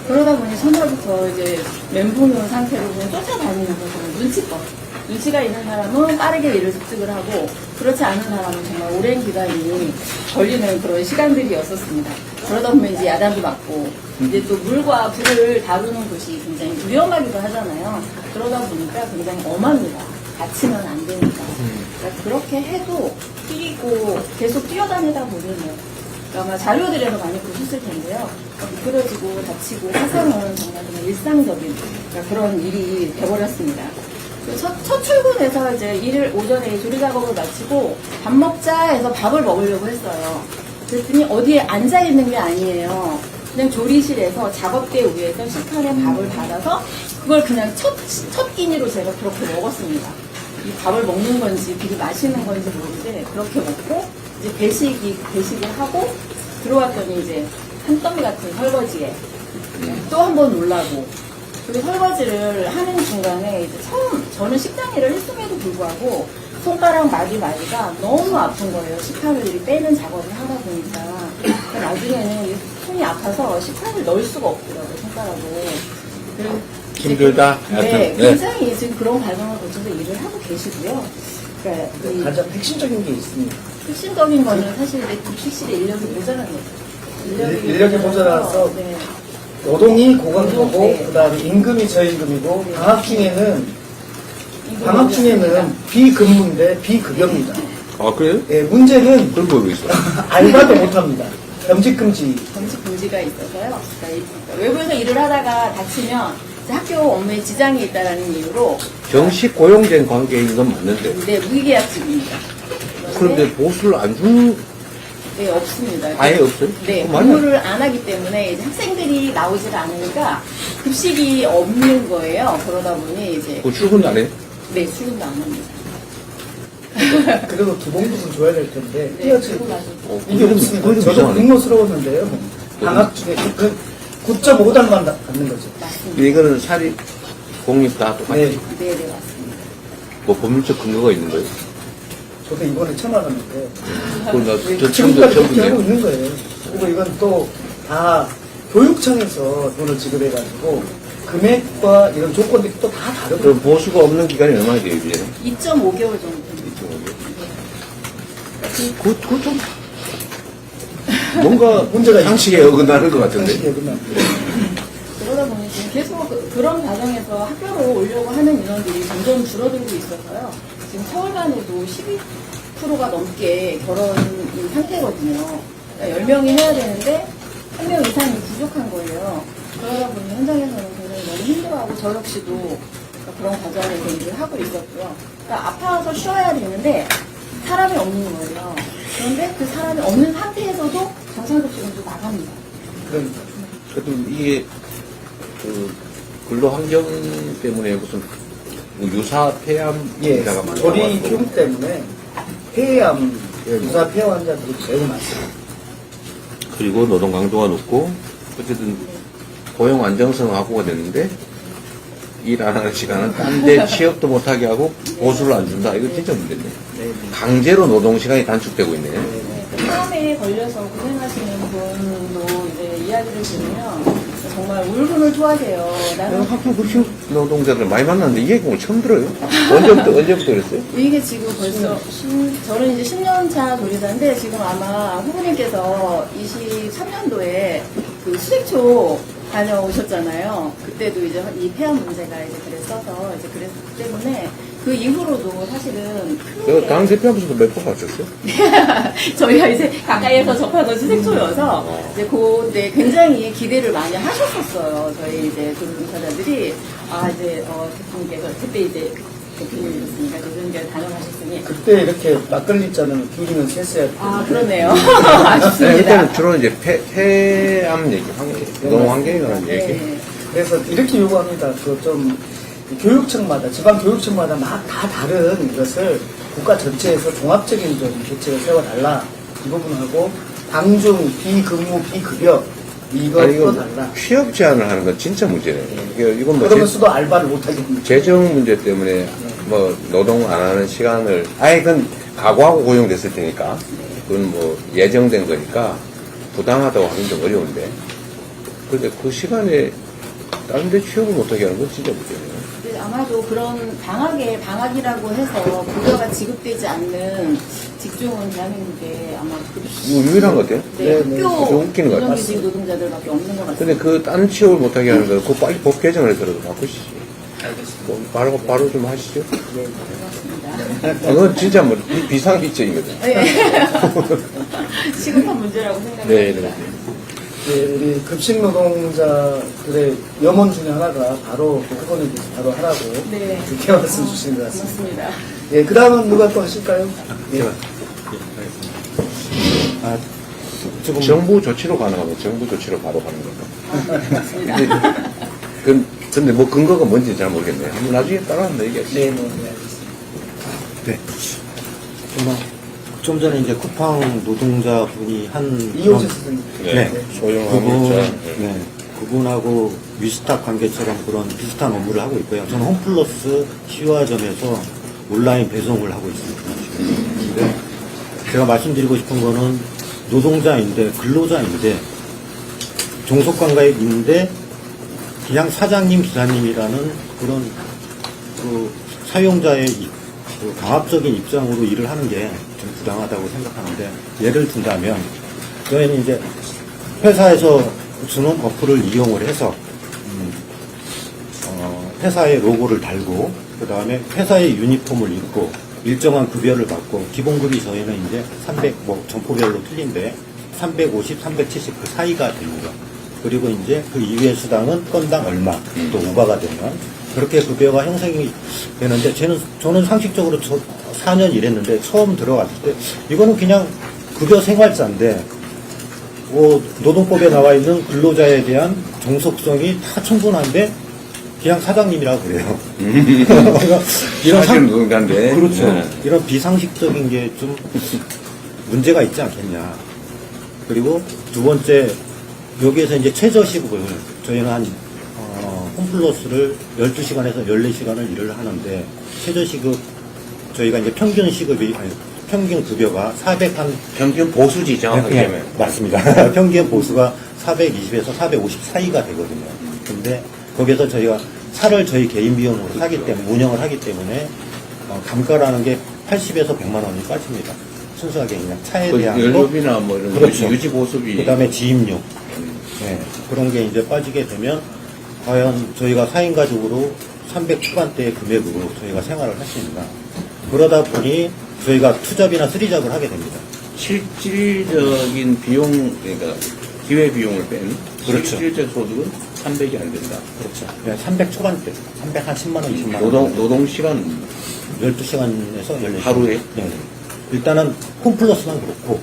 그러다 보니 첫날부터 이제 멘붕 온 상태로 그냥 쫓아다니는 거죠. 눈치가 있는 사람은 빠르게 일을 습득을 하고, 그렇지 않은 사람은 정말 오랜 기간이 걸리는 그런 시간들이었었습니다. 그러다 보면 이제 야단도 맞고, 이제 또 물과 불을 다루는 것이 굉장히 위험하기도 하잖아요. 그러다 보니까 굉장히 엄합니다. 다치면 안 되니까. 그러니까 그렇게 해도 뛰고 계속 뛰어다니다 보면은, 아마 자료들에서 많이 보셨을 텐데요. 미끄러지고 다치고 화상은 정말 그냥 일상적인 그런 일이 돼버렸습니다. 첫 출근해서 이제 일을 오전에 조리 작업을 마치고 밥 먹자 해서 밥을 먹으려고 했어요. 그랬더니 어디에 앉아 있는 게 아니에요. 그냥 조리실에서 작업대 위에서 식판에 밥을 받아서 그걸 그냥 첫 끼니로 제가 그렇게 먹었습니다. 이 밥을 먹는 건지 비리 마시는 건지 모르게 그렇게 먹고, 이제 배식을 하고 들어왔더니 이제 한 더미 같은 설거지에 또 한 번 놀라고, 그 설거지를 하는 중간에 이제 저는 식당 일을 했음에도 불구하고 손가락 마디마디가 너무 아픈 거예요. 식판을 빼는 작업을 하다 보니까. 그러니까 나중에는 손이 아파서 식판을 넣을 수가 없더라고요, 손가락으로.
힘들다.
네, 굉장히 지금 그런 과정을 거쳐서 일을 하고 계시고요. 그러니까
가장 핵심적인 게 있습니다.
핵심적인 거는 사실 이제 급식실에 인력이 모자란 거죠.
인력이 모자라서
네.
노동이 고강도고,
네.
그다음에 임금이 저임금이고, 방학 중에는 비근무인데 비급여입니다.
아, 그래요?
예, 문제는
그런 법이 있어.
알바도 못합니다. 겸직 금지가
있어서요. 그러니까 외부에서 일을 하다가 다치면 학교 업무에 지장이 있다는 이유로
정식 고용된 관계인 건 맞는데.
네, 무기계약직입니다.
그런데 보수를 안 주는.
네, 없습니다.
아예 없어요?
네,
맞아요.
근무를 안 하기 때문에 이제 학생들이 나오질 않으니까 급식이 없는 거예요. 그러다 보니 이제
출근도 안 해?
네, 출근도 안 합니다.
그래도 기본급은 줘야 될 텐데
네,
해야지.
그리고 나서
이게 없습니다. 저도 공모스러웠는데요. 방학 중에 그 9.5달만 받는 거죠.
맞습니다.
이거는 사립, 공립 다 똑같이.
네.
네, 네, 맞습니다.
뭐 법률적 근거가 있는 거예요?
저도 이번에 처음 알았는데
그건 나
지금까지 그렇게 하고
처음
있는 거예요. 그리고 이건 또 다 교육청에서 돈을 지급해가지고 금액과 이런 조건들이 또 다 다르고
그럼 보수가 없는 기간이 얼마나 돼요, 이제는?
2.5개월 정도 됩니다.
그거 좀 뭔가
문제가 있-
상식에 어긋나는 것 같은데.
상식에 끝나.
그러다 보니 지금 계속 그런 과정에서 학교로 오려고 하는 인원들이 점점 줄어들고 있어서요. 지금 서울반에도 12%가 넘게 결혼인 상태거든요. 그러니까 10명이 해야 되는데 1명 이상이 부족한 거예요. 그러다 보니 현장에서는 굉장히 너무 힘들어하고 저 역시도 그런 과정에서 일을 하고 있었고요. 그러니까 아파서 쉬어야 되는데 사람이 없는 거예요. 그런데 그 사람이 없는 상태에서도 정상급식은 또 나갑니다.
그러니까.
그래도 이게 그 근로 환경 때문에 무슨 뭐 유사 폐암
예,
환자가 많다고
조리
하고.
피움 때문에 폐암, 유사 폐암 환자들이 매우 많습니다.
그리고 노동 강도가 높고 어쨌든 고용 안정성 확보가 됐는데 일 안 하는 시간은 딴 데 취업도 못하게 하고 보수를 안 준다. 이거 진짜 문제네. 강제로 노동 시간이 단축되고 있네.
폐암에 걸려서 고생하시는 분도 이제 이야기를 들으면 정말 울분을 토하세요. 나는
학교 급식 노동자들 많이 만났는데 이 얘기 처음 들어요. 언제부터 그랬어요?
이게 지금 벌써 저는 이제 10년 차 조리사인데 지금 아마 후보님께서 23년도에 그 수색초 다녀오셨잖아요. 그때도 이제 이 폐암 문제가 이제 그랬어서 이제 그랬기 때문에 그 이후로도 사실은 크게
당 대표하면서도 몇 번 봤었어요?
저희가 이제 가까이에서 접하던 수색초여서 이제 그때 굉장히 기대를 많이 하셨었어요. 저희 이제 조리사자들이 이제 대표님께서 그때 이제 대표님이셨으니까 조정님께서 다녀가셨으니
그때 이렇게 막걸리 잔을 비리면 셌어야 돼.
그러네요.
네,
아쉽습니다.
그때는 주로 이제 폐암 얘기, 노동 환경에 관한 얘기.
네.
그래서 이렇게 요구합니다. 그 좀 교육청마다 지방 교육청마다 막 다 다른 것을 국가 전체에서 종합적인 좀 대책을 세워달라 이 부분하고 방중 비근무 비급여 이것도 달라.
취업 제한을 하는 건 진짜 문제네. 이건 뭐
그러면서도 알바를 못하겠네.
재정 문제 때문에 뭐 노동 안 하는 시간을 아예 그건 각오하고 고용됐을 테니까 그건 뭐 예정된 거니까 부당하다고 하긴 좀 어려운데 근데 그 시간에 다른 데 취업을 못하게 하는 건 진짜 문제네요.
근데 아마도 그런 방학이라고 해서 급여가 지급되지 않는 직종은 대한민국에 아마
이거 유일한 것 같아요.
네,
좀
학교
웃기는 것 같아요.
고정규직 노동자들밖에 없는 것 같습니다.
근데 그 딴 취업을 못하게 하는 거 그거 빨리 법 개정을 해서라도 바꾸시지. 뭐 바로 좀 하시죠.
네, 고맙습니다.
그건 진짜 뭐 비상기적이거든.
네. 시급한 문제라고 생각합니다.
네.
네, 우리 급식 노동자들의 염원 중에 하나가 바로 후보님께서 바로 하라고
네.
이렇게 말씀 주신 것 같습니다.
고맙습니다.
예, 그 다음은 누가 또 하실까요? 예.
정부 조치로 가능하면 정부 조치로 바로 가는 건가?
맞습니다.
근데 뭐 근거가 뭔지 잘 모르겠네요. 한번 나중에 따라 한번 얘기하시죠.
네, 뭐, 네, 알겠습니다.
네. 좀 전에 이제 쿠팡 노동자분이 한
이호재 선생님.
네.
소용하고
네. 그분하고 위스탁 관계처럼 그런 비슷한 업무를 하고 있고요. 저는 홈플러스 시화점에서 온라인 배송을 하고 있습니다. 근데 제가 말씀드리고 싶은 거는 노동자인데 근로자인데 종속관계인데 그냥 사장님 기사님이라는 그런 그 사용자의 그 강압적인 입장으로 일을 하는 게 좀 부당하다고 생각하는데 예를 든다면 저희는 이제 회사에서 주는 어플을 이용을 해서 회사의 로고를 달고 그 다음에 회사의 유니폼을 입고 일정한 급여를 받고 기본급이 저희는 이제 300 뭐 점포별로 틀린데 350, 370 그 사이가 됩니다. 그리고 이제 그 이외의 수당은 건당 얼마 또 우바가 되면 그렇게 급여가 형성이 되는데 저는 상식적으로 4년 일했는데 처음 들어갔을 때 이거는 그냥 급여 생활자인데 노동법에 나와 있는 근로자에 대한 종속성이 다 충분한데 그냥 사장님이라고 그래요.
사실은 노동자인데.
그렇죠.
네.
이런 비상식적인 게 좀 문제가 있지 않겠냐. 그리고 두 번째, 여기에서 이제 최저 시급을 저희는 한 홈플러스를 12시간에서 14시간을 일을 하는데, 최저 시급, 저희가 이제 평균 시급이, 아니, 평균 급여가 400한,
평균 보수지, 정확하게
네,
하면.
맞습니다. 평균 보수가 420에서 450 사이가 되거든요. 근데 거기서 저희가 차를 저희 개인 비용으로 사기 때문에, 운영을 하기 때문에, 감가라는 게 80에서 100만 원이 빠집니다. 순수하게 그냥 차에
그
대한 거.
연료비나 뭐 이런
그렇죠.
유지 보수비.
그 다음에 지입료. 네, 그런 게 이제 빠지게 되면, 과연 저희가 4인 가족으로 300 초반대의 금액으로 저희가 생활을 했습니다. 그러다 보니 저희가 투잡이나 쓰리잡을 하게 됩니다.
실질적인 비용, 그러니까 기회 비용을 뺀
그렇죠.
실질적 소득은 300이 안 된다.
그렇죠. 네, 300 초반대. 300 한 10만 원, 20만 원.
노동 시간
12시간에서 14시간.
하루에?
네. 일단은 홈플러스만 그렇고,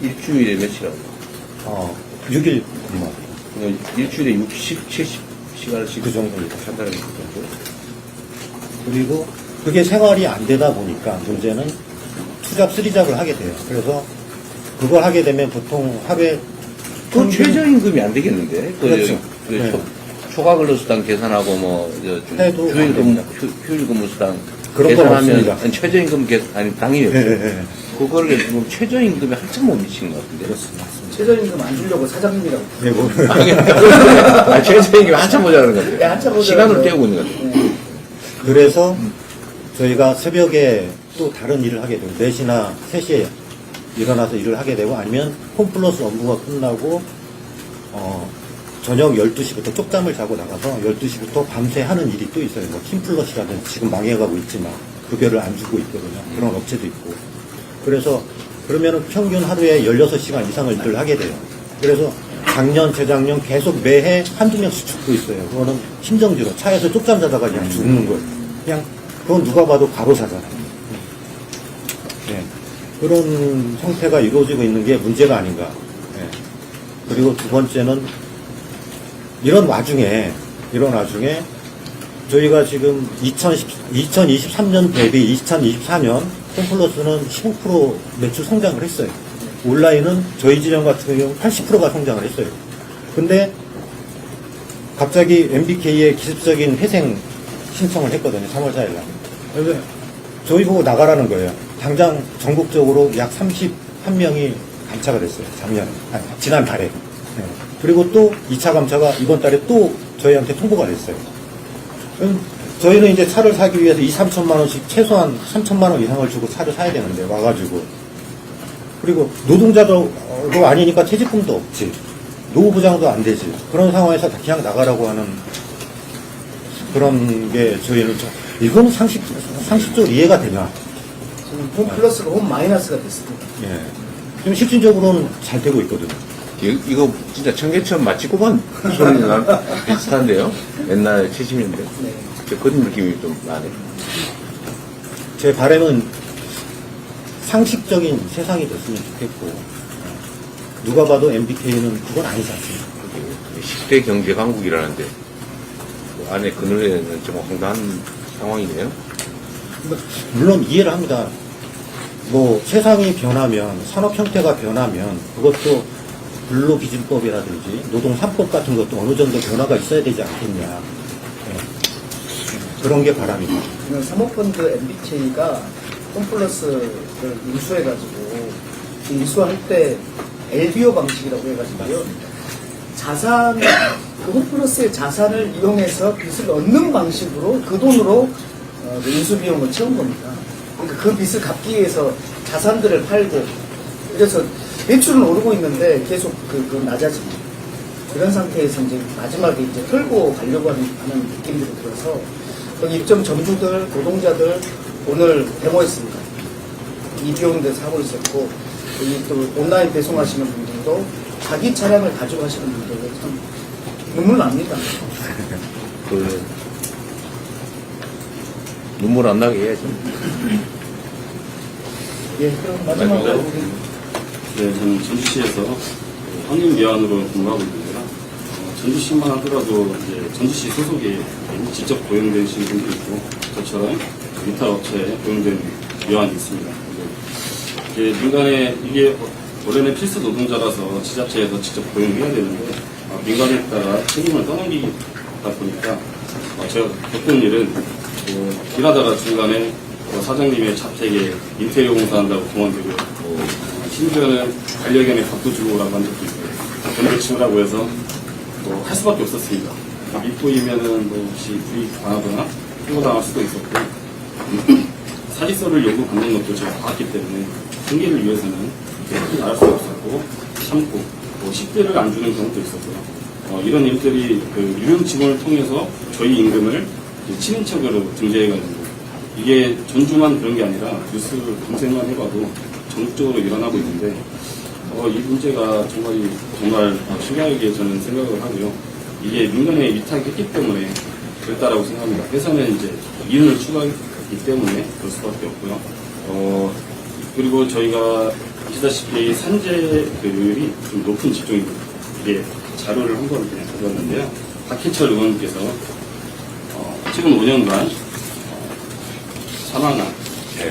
일주일에 며칠하고?
6일 근무.
일주일에 60, 70시간씩
그 정도입니다.
한 달에 그 정도?
그리고 그게 생활이 안 되다 보니까 문제는 투잡, 쓰리잡을 하게 돼요. 그래서 그걸 하게 되면 보통 하루에
그건 최저임금이 안 되겠는데?
그렇죠. 네.
초과 근로수당 계산하고 뭐,
해도 안
휴일 근무수당
그런 건
계산하면
없습니다.
최저임금 아니, 당연히 없죠.
네.
그거를 지금 최저임금에 한참 못 미치는 것 같은데.
그렇습니다.
최저임금 안 주려고 사장님이라고.
네, 뭐.
최저임금이 한참 모자라는 것
네,
같아요.
한참 모자라는
시간을
거예요.
때우고 있는 것 같아요.
그래서 저희가 새벽에 또 다른 일을 하게 되고 4시나 3시에 일어나서 일을 하게 되고 아니면 홈플러스 업무가 끝나고 저녁 12시부터 쪽잠을 자고 나가서 12시부터 밤새 하는 일이 또 있어요. 뭐 킴플러스라든지 지금 망해가고 있지만 급여를 안 주고 있거든요. 그런 업체도 있고. 그래서 그러면은 평균 하루에 16시간 이상을 일을 하게 돼요. 그래서 작년, 재작년 계속 매해 한두 명씩 죽고 있어요. 그거는 심정지로 차에서 쪽잠 자다가 그냥 죽는 거예요. 그냥 그건 누가 봐도 과로사잖아요. 네. 그런 형태가 이루어지고 있는 게 문제가 아닌가. 네. 그리고 두 번째는 이런 와중에 저희가 지금 2023년 대비 2024년 홈플러스는 15% 매출 성장을 했어요. 온라인은 저희 지점 같은 경우 80%가 성장을 했어요. 근데 갑자기 MBK에 기습적인 회생 신청을 했거든요. 3월 4일 날. 그래서 저희 보고 나가라는 거예요. 당장 전국적으로 약 31명이 감차가 됐어요. 지난 달에. 네. 그리고 또 2차 감차가 이번 달에 또 저희한테 통보가 됐어요. 저희는 이제 차를 사기 위해서 2-3천만 원씩 최소한 3천만 원 이상을 주고 차를 사야 되는데 와가지고 그리고 노동자도 아니니까 퇴직금도 없지 노후보장도 안 되지 그런 상황에서 그냥 나가라고 하는 그런 게 저희는 이건 상식적으로 이해가 되냐?
지금 홈 플러스가 홈 마이너스가 됐습니다.
예. 지금 실질적으로는 잘 되고 있거든요.
이거 진짜 청계천 마치고만 소리랑 비슷한데요? 옛날 70년대.
네.
그런 느낌이 좀 나네.
제 바람은 상식적인 세상이 됐으면 좋겠고 누가 봐도 MBK는 그건 아니지 않습니까?
10대 경제 강국이라는데 그 안에 그늘에는 좀 황당한 상황이네요.
물론 이해를 합니다. 뭐 세상이 변하면 산업 형태가 변하면 그것도 근로기준법이라든지 노동 3법 같은 것도 어느 정도 변화가 있어야 되지 않겠냐. 네. 그런 게 바람이다.
사모펀드 MBK가 홈플러스를 인수해가지고 인수할 때 LBO 방식이라고 해가지고요. 자산, 그 홈플러스의 자산을 이용해서 빚을 얻는 방식으로 그 돈으로 인수 비용을 채운 겁니다. 그러니까 그 빚을 갚기 위해서 자산들을 팔고 그래서 매출은 오르고 있는데 계속 그 낮아집니다. 그런 상태에서 이제 마지막에 이제 털고 가려고 하는 느낌들이 들어서 여기 입점 점주들, 노동자들 오늘 데모했습니다. 이비용인데서 하고 있었고 여기 또 온라인 배송하시는 분들도 자기 차량을 가지고 하시는 분들도 참 눈물 납니다.
눈물 안 나게 해야죠.
예, 그럼 마지막으로 우리
네, 저는 전주시에서 환경미화원으로 근무하고 있는데요. 전주시만 하더라도 이제 전주시 소속에 직접 고용되신 분도 있고 저처럼 위탁 업체에 고용된 위원이 있습니다. 이게 민간에 이게 원래는 필수 노동자라서 지자체에서 직접 고용해야 되는데 민간에다가 책임을 떠넘기다 보니까 제가 겪은 일은 일하다가 중간에 사장님의 자택에 인테리어 공사한다고 그만두고 심지어는 반려견에 밥도 주고 오라고 한 적도 있고요. 견적 치우라고 해서 할 수밖에 없었습니다. 밑보이면은 혹시 불이익 당하거나 해고당할 수도 있었고 사직서를 요구받는 것도 제가 봤기 때문에 생계를 위해서는 그렇게 나갈 수가 없었고 참고 10대를 안 주는 경우도 있었고요. 이런 일들이 그 유령 직원을 통해서 저희 임금을 친인척으로 등재해가지고 이게 전주만 그런 게 아니라 뉴스 검색만 해봐도 전국적으로 일어나고 있는데 이 문제가 정말 심각하게 저는 생각을 하고요. 이게 민간에 위탁했기 때문에 그랬다라고 생각합니다. 회사는 이제 이윤을 추구하기 때문에 그럴 수밖에 없고요. 그리고 저희가 아시다시피 산재율이 좀 높은 직종입니다. 이게 자료를 한번 그냥 가져왔는데요. 박희철 의원님께서 최근 5년간 사망한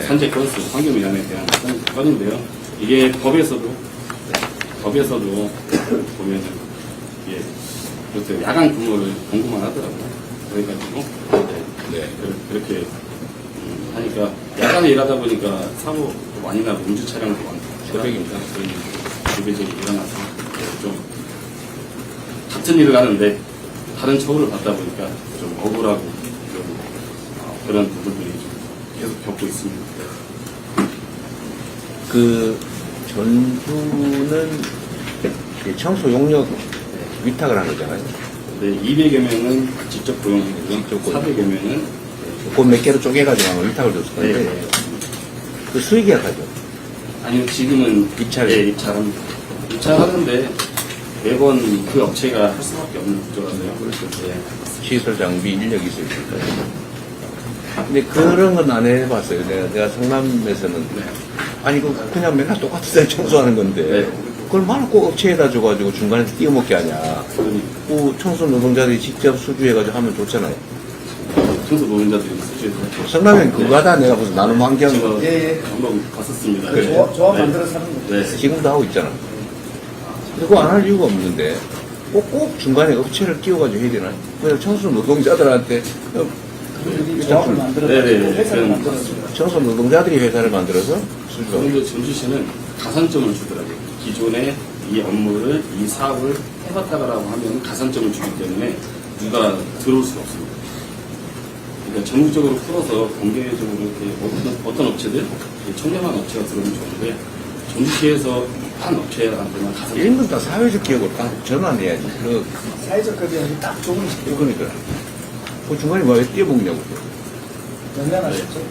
산재 건수, 환경위안에 대한 건인데요. 이게 법에서도 보면은 이게 그렇게 야간 근무를 공고만 하더라고요. 그래가지고 그렇게 하니까 야간에 일하다 보니까 사고 많이 나고 음주 차량도 많고 새벽입니다. 그런 부배적이 일어나서 좀 같은 일을 하는데 다른 처우를 받다 보니까 좀 억울하고 좀 그런 부분들이 좀 계속 겪고 있습니다.
그 전주는 청소 용역 위탁을 하는 거잖아요.
네, 200여 명은 직접 고용하고요. 400여 명은
그 몇 개로 쪼개가지고 아마 위탁을 줬을 건데
네.
그 수익 계약하죠.
아니요, 지금은 입찰합니다. 입찰하는데 매번 그 업체가 할 수밖에 없는 구조라서요.
그렇죠. 시설 장비 인력이 있을 거예요. 근데 그런 건 안 해봤어요. 내가 성남에서는 아니 그냥 맨날 똑같은 데 청소하는 건데 그걸 말꼭 업체에다 줘가지고 중간에서 띄워먹게 하냐. 그 청소 노동자들이 직접 수주해가지고 하면 좋잖아요.
청소 노동자들이 수주해서
성남엔 그거 하다 내가 무슨 나눔 환경
한번 갔었습니다.
조합 만들어서 하는 거죠.
네.
지금도 하고 있잖아. 그거 안 할 이유가 없는데 꼭 중간에 업체를 끼워가지고 해야 되나? 그냥 청소 노동자들한테
조합을 만들어서
네네.
회사를 만들었습니다.
청소 노동자들이 회사를 만들어서 수주하고.
그런데 전주시는 가산점을 주더라고요. 기존에 이 업무를, 이 사업을 해봤다라고 하면 가산점을 주기 때문에 누가 들어올 수가 없습니다. 그러니까 전국적으로 풀어서 공개적으로 이렇게 어떤 업체들, 청렴한 업체가 들어오면 좋은데 전주시에서 한 업체한테만 가산점.
이런 건 다 사회적 기업으로 딱 전환해야지.
사회적 급이 딱 좋은
그러니까. 그 중간에 왜 띄워먹냐고.
연장하셨죠?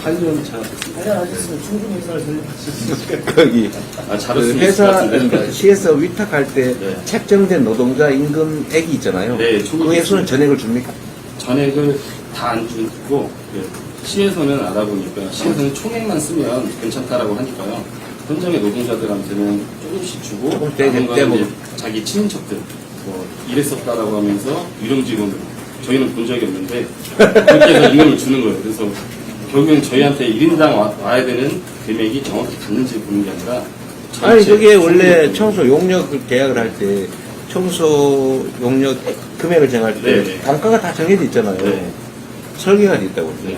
8년 차.
8년 하셨으면 충분히 회사를 돌려주실
거기
잘할
그
수 있을 것
회사
같은데.
그러니까 시에서 위탁할 때
네.
책정된 노동자 임금액이 있잖아요.
네,
그 액수는 전액을 줍니까?
전액을 다 안 주고 시에서는 알아보니까 시에서는 총액만 쓰면 괜찮다라고 하니까요. 현장의 노동자들한테는 조금씩 주고
조금
남은 거는
떼고.
이제 자기 친인척들 이랬었다라고 하면서 유령 직원들 저희는 본 적이 없는데 그렇게 해서 임금을 주는 거예요. 그래서 결국엔 저희한테 1인당 와야 되는 금액이 정확히 갔는지 보는 게 아니라
아니
전체
그게 원래
총액
청소 용역 계약을 할 때 청소 용역 금액을 정할 때
네.
단가가 다 정해져 있잖아요.
네.
설계가 돼 있다고.
네.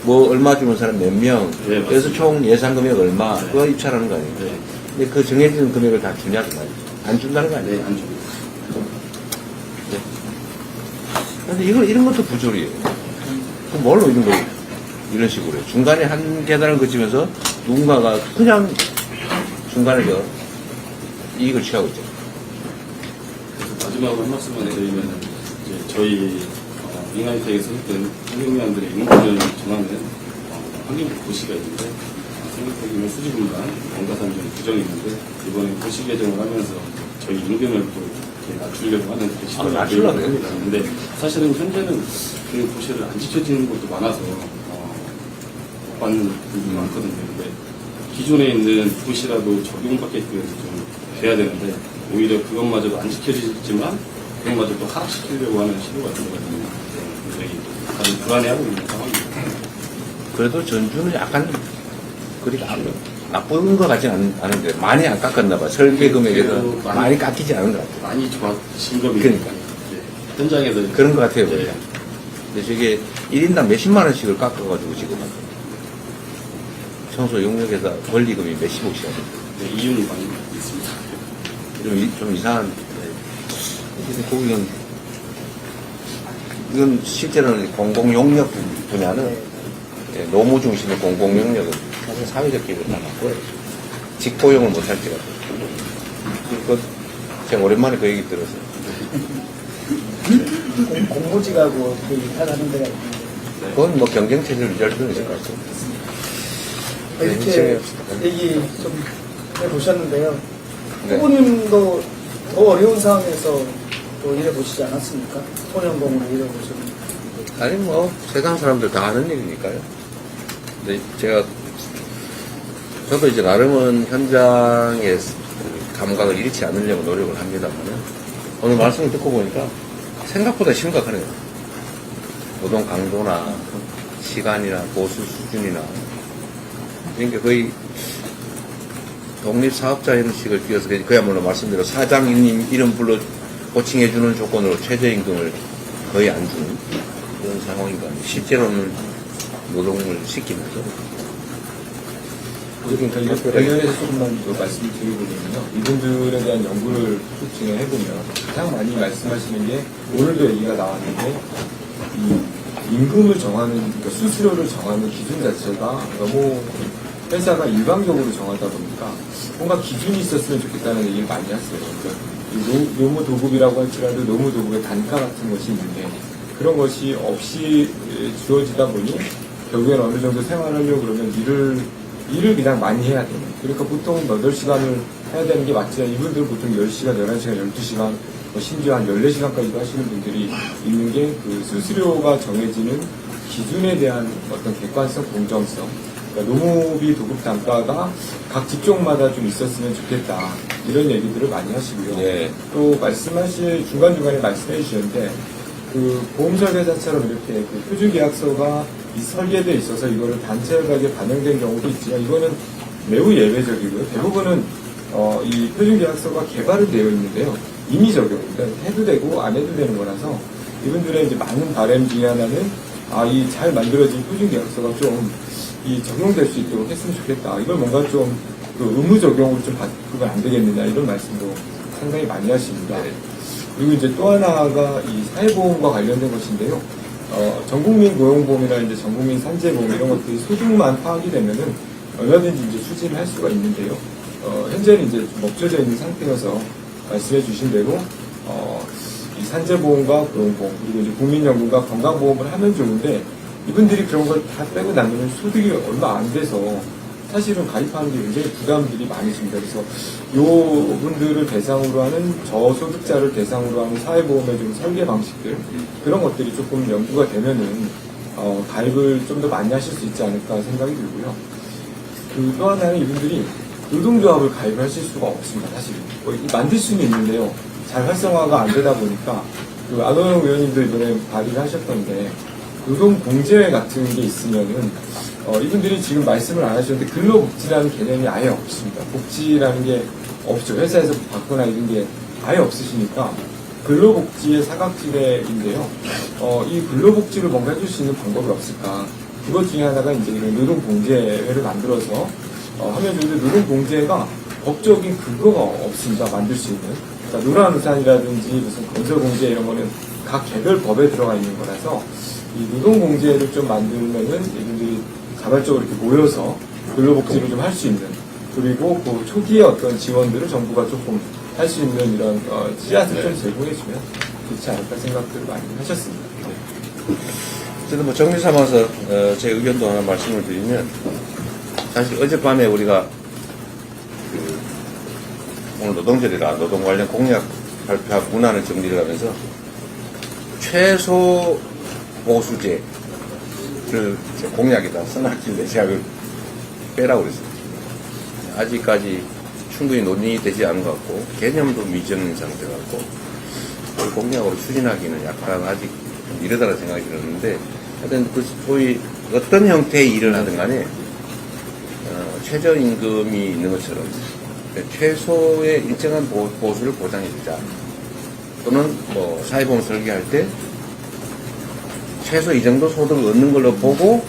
뭐 얼마 주는 사람 몇 명,
네,
그래서 총 예상 금액 얼마,
네.
그거 입찰하는 거 아니에요.
네.
근데 그 정해진 금액을 다 주냐고 말이에요. 안 준다는 거 아니에요.
네, 안 줍니다.
근데 이런 것도 부조리예요. 그럼 뭘로 이런 식으로 해요. 중간에 한 계단을 거치면서 누군가가 그냥 중간에서 이익을 취하고 있죠.
마지막으로 한 말씀만 드리면 이제 저희 민간위탁에서 했던 환경위원들의 임금을 정하는 환경부 고시가 있는데 생각해보면 수지분당 원가산점 규정이 있는데 이번에 고시 개정을 하면서 저희 임금을 또 이렇게 낮추려고 하는 그 시도를
낮추려고 해요?
합니다. 근데 사실은 현재는 그 고시를 안 지켜지는 것도 많아서 못 받는 분들이 많거든요. 근데 기존에 있는 고시라도 적용받게끔 좀 돼야 되는데 오히려 그것마저도 안 지켜지지만 그런 것들 또 하락시키려고 하는 시도가 들어가지고 굉장히 다들 불안해하고 있는 상황입니다.
그래도 전주는 약간 그리 나쁜 것 같지는 않은데 많이 안 깎았나 봐. 설계 금액에서 많이 깎이지 않은 것 같아요.
많이 좋아진 겁니다.
그러니까.
현장에서
그런 것 같아요.
네.
그러니까. 근데 저게 1인당 몇십만 원씩을 깎아가지고 지금 청소 용역에서 권리금이 몇십억씩 하죠.
네, 이윤이 많이 있습니다.
좀 이상한. 거기는 이건 실제로는 공공용역 분야는 노무 중심의 공공용역은 사실 사회적 기회를 다 맞고요. 직고용을 못할 때가 그 제가 오랜만에 그 얘기 들었어요.
공모지가고 하는 데가 있는데
그건 뭐 경쟁체제를 유지할 수는 있을 것 같습니다.
이렇게 얘기 좀 해보셨는데요.
네.
후보님도 더 어려운 상황에서 또 일해보시지 않았습니까? 소년봉으로 일해보셨는데.
아니 뭐 세상 사람들 다 아는 일이니까요. 근데 저도 이제 나름은 현장의 감각을 잃지 않으려고 노력을 합니다만 오늘 말씀을 듣고 보니까 생각보다 심각하네요. 노동 강도나 시간이나 보수 수준이나 그러니까 거의 독립사업자 형식을 띄워서 그야말로 말씀대로 사장님 이름 불러 호칭해주는 조건으로 최저임금을 거의 안 주는 그런 상황인 거 아니에요. 실제로는 노동을 시키면서.
그러니까 이거 관련해서 조금만 더 말씀을 드리고는요. 이분들에 대한 연구를 쭉 진행해보면 가장 많이 말씀하시는 게 오늘도 얘기가 나왔는데 이 임금을 정하는, 그러니까 수수료를 정하는 기준 자체가 너무 회사가 일방적으로 정하다 보니까 뭔가 기준이 있었으면 좋겠다는 얘기를 많이 하세요. 그러니까 노무 도급이라고 할지라도 노무 도급의 단가 같은 것이 있는데 그런 것이 없이 주어지다 보니 결국엔 어느 정도 생활하려고 그러면 일을 그냥 많이 해야 돼요. 그러니까 보통 8시간을 해야 되는 게 맞지만 이분들은 보통 10시간, 11시간, 12시간, 심지어 한 14시간까지도 하시는 분들이 있는 게 그 수수료가 정해지는 기준에 대한 어떤 객관성, 공정성. 그러니까 노무비 도급 단가가 각 직종마다 좀 있었으면 좋겠다. 이런 얘기들을 많이 하시고요.
네.
또 중간중간에 말씀해 주셨는데 그 보험설계사처럼 이렇게 그 표준계약서가 설계되어 있어서 이거를 단체협약에 반영된 경우도 있지만 이거는 매우 예외적이고요. 대부분은 이 표준계약서가 개발은 되어 있는데요. 이미 적용, 그러니까 해도 되고 안 해도 되는 거라서 이분들의 이제 많은 바람 중에 하나는 이 잘 만들어진 표준계약서가 좀 적용될 수 있도록 했으면 좋겠다. 이걸 뭔가 좀 그 의무 적용으로 좀 바꾸면 안 되겠느냐 이런 말씀도 상당히 많이 하십니다. 그리고 이제 또 하나가 이 사회보험과 관련된 것인데요. 전국민 고용보험이나 이제 전국민 산재보험 이런 것들이 소득만 파악이 되면은 얼마든지 이제 추진을 할 수가 있는데요. 현재는 이제 좀 멈춰져 있는 상태여서 말씀해 주신 대로 이 산재보험과 고용보험 그리고 이제 국민연금과 건강보험을 하면 좋은데 이분들이 그런 걸 다 빼고 나면 소득이 얼마 안 돼서 사실은 가입하는 게 굉장히 부담들이 많으십니다. 그래서 요 분들을 대상으로 하는 저소득자를 대상으로 하는 사회보험의 좀 설계 방식들 그런 것들이 조금 연구가 되면은 가입을 좀 더 많이 하실 수 있지 않을까 생각이 들고요. 또 하나는 이분들이 노동조합을 가입하실 수가 없습니다. 사실 만들 수는 있는데요. 잘 활성화가 안 되다 보니까 그 안호영 의원님도 이번에 발의를 하셨던데 노동공제 같은 게 있으면은 이분들이 지금 말씀을 안 하셨는데 근로복지라는 개념이 아예 없습니다. 복지라는 게 없죠. 회사에서 받거나 이런 게 아예 없으시니까 근로복지의 사각지대인데요. 이 근로복지를 뭔가 해줄 수 있는 방법이 없을까? 그것 중에 하나가 이제 노동공제회를 만들어서 하면 좋은데 노동공제가 법적인 근거가 없습니다. 만들 수 있는. 그러니까 노란우산이라든지 무슨 건설공제 이런 거는 각 개별 법에 들어가 있는 거라서 이 노동공제를 좀 만들면은 이분들이 자발적으로 이렇게 모여서 근로복지를 좀 할 수 있는 그리고 그 초기의 어떤 지원들을 정부가 조금 할 수 있는 이런 씨앗을 좀 제공해주면 좋지 않을까 생각들을 많이 하셨습니다.
어쨌든 뭐 정리 삼아서 제 의견도 하나 말씀을 드리면 사실 어젯밤에 우리가 오늘 노동절이라 노동 관련 공약 발표하고 문안을 정리를 하면서 최소 보수제를 공약에다 써놨길래 제가 그걸 빼라고 그랬습니다. 아직까지 충분히 논의되지 않은 것 같고 개념도 미정인 상태 같고 그걸 공약으로 추진하기는 약간 아직 좀 이르다는 생각이 들었는데, 하여튼 그 소위 어떤 형태의 일을 하든 간에 최저임금이 있는 것처럼 최소의 일정한 보수를 보장해주자. 또는 뭐 사회보험 설계할 때 최소 이 정도 소득을 얻는 걸로 보고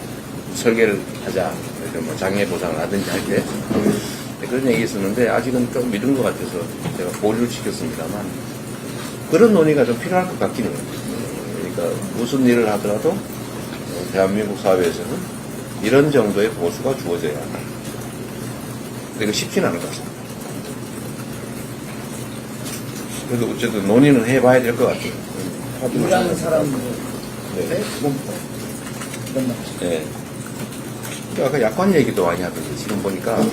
설계를 하자. 뭐 장애 보상을 하든지 할 때 그런 얘기 있었는데 아직은 좀 미룬 것 같아서 제가 보류를 시켰습니다만 그런 논의가 좀 필요할 것 같기는 해요. 그러니까 무슨 일을 하더라도 대한민국 사회에서는 이런 정도의 보수가 주어져야 한다. 근데 이거 쉽지는 않은 것 같습니다. 그래도 어쨌든 논의는 해봐야 될 것 같아요.
일하는 사람들
네.
기본법 이런 거.
네. 아까 약관 얘기도 많이 하던데 지금 보니까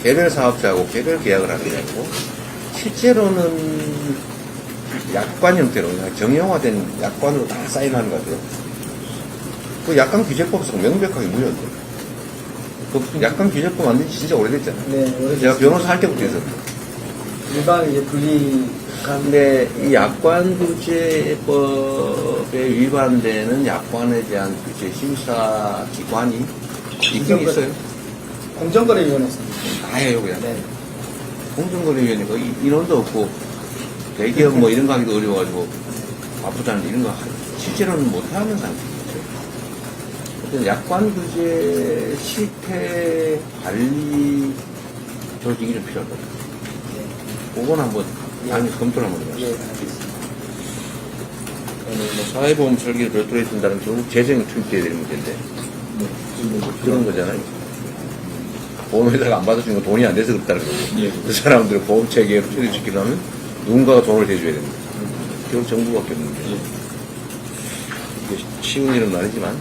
개별 사업자하고 개별 계약을 하는 게 아니고 실제로는 약관 형태로 정형화된 약관으로 다 사인하는 것 같아요. 그 약관 규제법에서 명백하게 무효인데. 그 약관 규제법 만든 지 진짜 오래됐잖아요.
네, 오래됐어요.
제가 변호사 할 때부터 있었는데.
일반 이제 분리
근데 이 약관 규제법에 위반되는 약관에 대한 규제 심사 기관이 있긴 있어요.
공정거래위원회였습니다.
아예 그냥.
네.
공정거래위원회가 인원도 없고 대기업 뭐 이런 거 하기도 어려워가지고 바쁘다는데 이런 거 실제로는 못하는 상태죠. 약관 규제 실태 관리 조직이 좀 필요하거든요. 그건 한번 다음에 검토를 한번 해봐요.
예, 알겠습니다.
뭐 사회보험 설계를 별도로 해준다는 결국 재정이 투입돼야 되는 문제인데 그런 거잖아요. 보험회사가 안 받아주는 건 돈이 안 돼서 그렇다는 거고 그 사람들을 보험체계로 투입시키려면 누군가가 돈을 대줘야 됩니다. 결국 정부밖에 없는데 이게 쉬운 일은 아니지만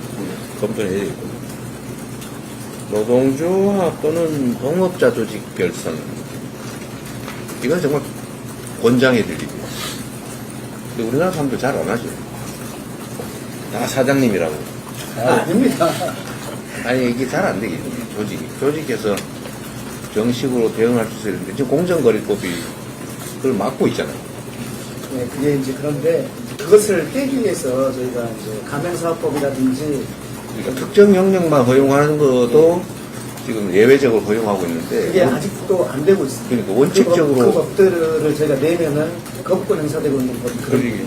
검토를 해야 되겠고 노동조합 또는 동업자 조직 결성 이건 정말 권장해 드릴 일이에요. 근데 우리나라 사람들 잘 안 하죠. 다 사장님이라고.
아닙니다.
아니, 이게 잘 안 되겠죠. 조직에서 정식으로 대응할 수 있는데, 지금 공정거래법이 그걸 막고 있잖아요.
네, 그게 이제 그런데 그것을 깨기 위해서 저희가 이제 가맹사업법이라든지
그러니까 특정 영역만 허용하는 것도 지금 예외적으로 허용하고 있는데.
그게 아직도 안 되고 있습니다.
그러니까 원칙적으로.
그 법들을 저희가 내면은 거부권 행사되고 있는 법이
그러니까.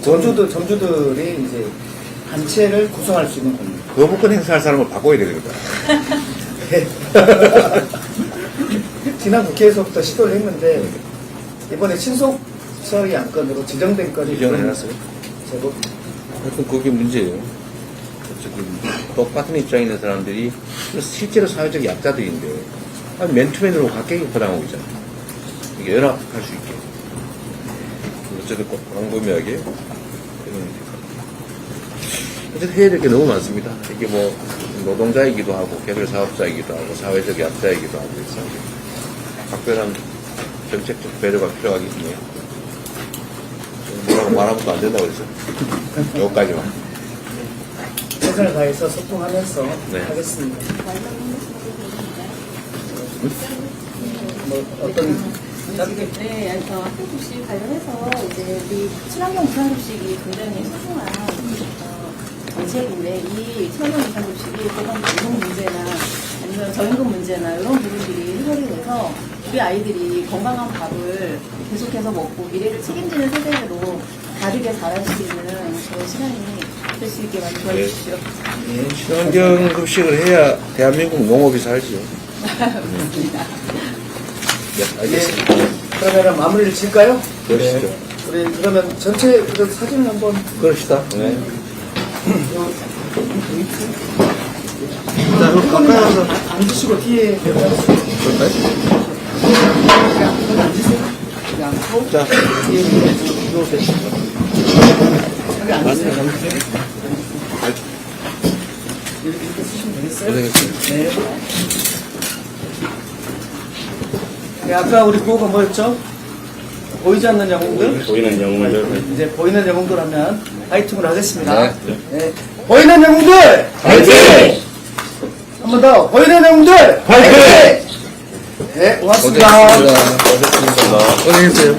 그런 점주들이 이제 단체를 구성할 수 있는 겁니다.
거부권 행사할 사람을 바꿔야 되겠다.
지난 국회에서부터 시도를 했는데 이번에 친속 처리 안건으로 지정된 건이
지정을 해놨어요?
제법
하여튼 그게 문제예요. 지금 똑같은 입장에 있는 사람들이 실제로 사회적 약자들인데 맨투맨으로 각계기 포장하고 있잖아요. 이게 연합할 수 있게. 어쨌든 광범위하게 어쨌든 해야 될 게 너무 많습니다. 이게 뭐 노동자이기도 하고 개별 사업자이기도 하고 사회적 약자이기도 하고 해서 각별한 정책적 배려가 필요하겠네요. 뭐라고 말하면 안 된다고 그랬죠. 여기까지만.
최선을 다해서 소통하면서
네.
하겠습니다. 뭐 어떤
네, 학교 급식 관련해서 이제 우리 친환경 무상급식이 굉장히 소중한 정책인데 이 친환경 무상급식이 또한 노동 문제나 아니면 저임금 문제나 이런 부분들이 해결이 돼서 우리 아이들이 건강한 밥을 계속해서 먹고 미래를 책임지는 세대로 다르게 자랄 수 있는 그런 시간이 될 수 있게 많이 도와주십시오.
친환경 급식을 해야 대한민국 농업이 살죠. 네, 알겠습니다.
그러면 마무리를 질까요?
그러시죠.
우리 그러면 전체 그 사진을 한번
그럽시다. 네.
자, 그럼 가까이 와서 앉으시고 뒤에
그럴까요?
그냥 앉으세요. 그냥 앉고
자,
뒤에 누우세요. 여기 앉으세요. 이렇게 쓰시면 되겠어요?
고생했어요.
네. 네, 아까 우리 구호가 뭐였죠? 보이지 않는 영웅들?
보이는 영웅들.
이제 보이는 영웅들 하면 파이팅을 하겠습니다.
네.
네. 보이는 영웅들!
파이팅!
한 번 더! 보이는 영웅들! 파이팅! 네, 고맙습니다.
고생했어요.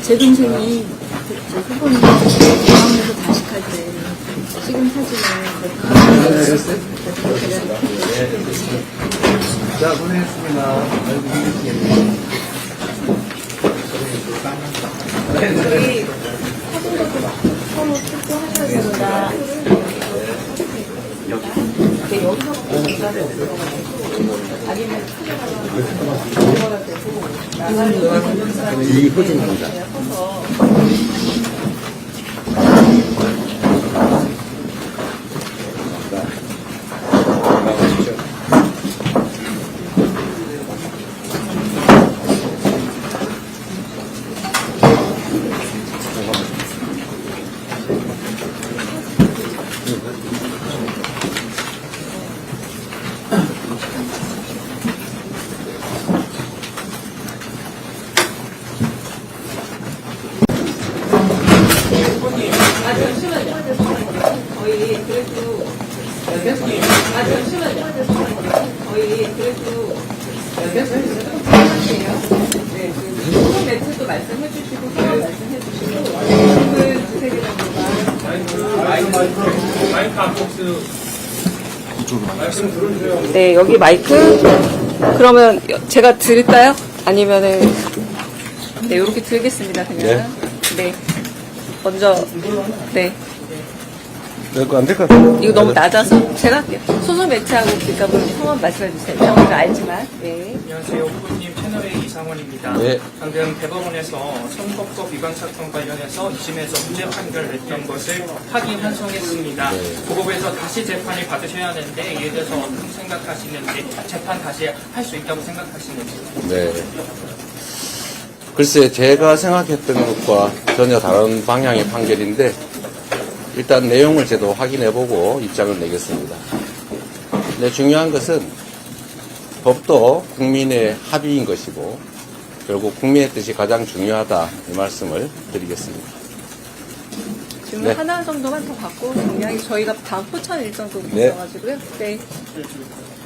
제 동생이 제 후보님 공항에서 다식할 때 찍은 사진을
자, 고생했습니다.
저희 사진도 서로 투표하셔야 됩니다. 네, 여기서 자기는 투표가 되고 나가는
이 허준입니다.
매트도 말씀해 주시고 성함 말씀해 주시고 질문 두세 개 정도가 네, 여기 마이크 그러면 제가 들을까요? 아니면은 네, 이렇게 들겠습니다. 그냥 네, 먼저 네.
안 될 것 같아요.
이거 너무 낮아서 제가 할게요. 소속 매체하고 그러니까 성함 말씀해 주세요. 저는 알지만 네.
안녕하세요. 후보님 채널의 이상원입니다.
네.
방금 대법원에서 선거법 위반 사건 관련해서 2심에서 무죄 판결을 냈던 것을 확인 환송했습니다. 고법에서 다시 재판을 받으셔야 하는데 이에 대해서 어떻게 생각하시는지, 재판 다시 할 수 있다고 생각하시는지.
네. 글쎄, 제가 생각했던 것과 전혀 다른 방향의 판결인데, 일단 내용을 저도 확인해보고 입장을 내겠습니다. 근데 중요한 것은 법도 국민의 합의인 것이고 결국 국민의 뜻이 가장 중요하다 이 말씀을 드리겠습니다.
질문
네.
하나 정도만 더 받고 정리하기 저희가 다음 포천 일정도
네.
있어가지고요. 네.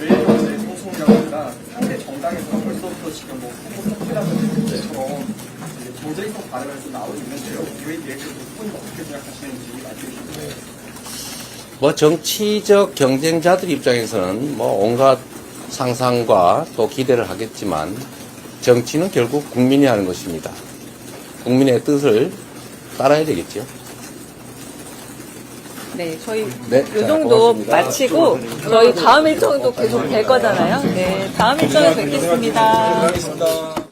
왜 소송 경우가 상대 정당에서 벌써부터 지금 뭐 후보라는 것처럼 조제법 발언에서 나오고 있는데요. 이에 대해서 후보님 어떻게 생각하시는지 말씀해 주시면.
뭐 정치적 경쟁자들 입장에서는 뭐 온갖 상상과 또 기대를 하겠지만 정치는 결국 국민이 하는 것입니다. 국민의 뜻을 따라야 되겠죠.
네, 저희
네,
요 정도 마치고 저희 다음 일정도 계속 될 거잖아요. 네, 다음 일정에 뵙겠습니다.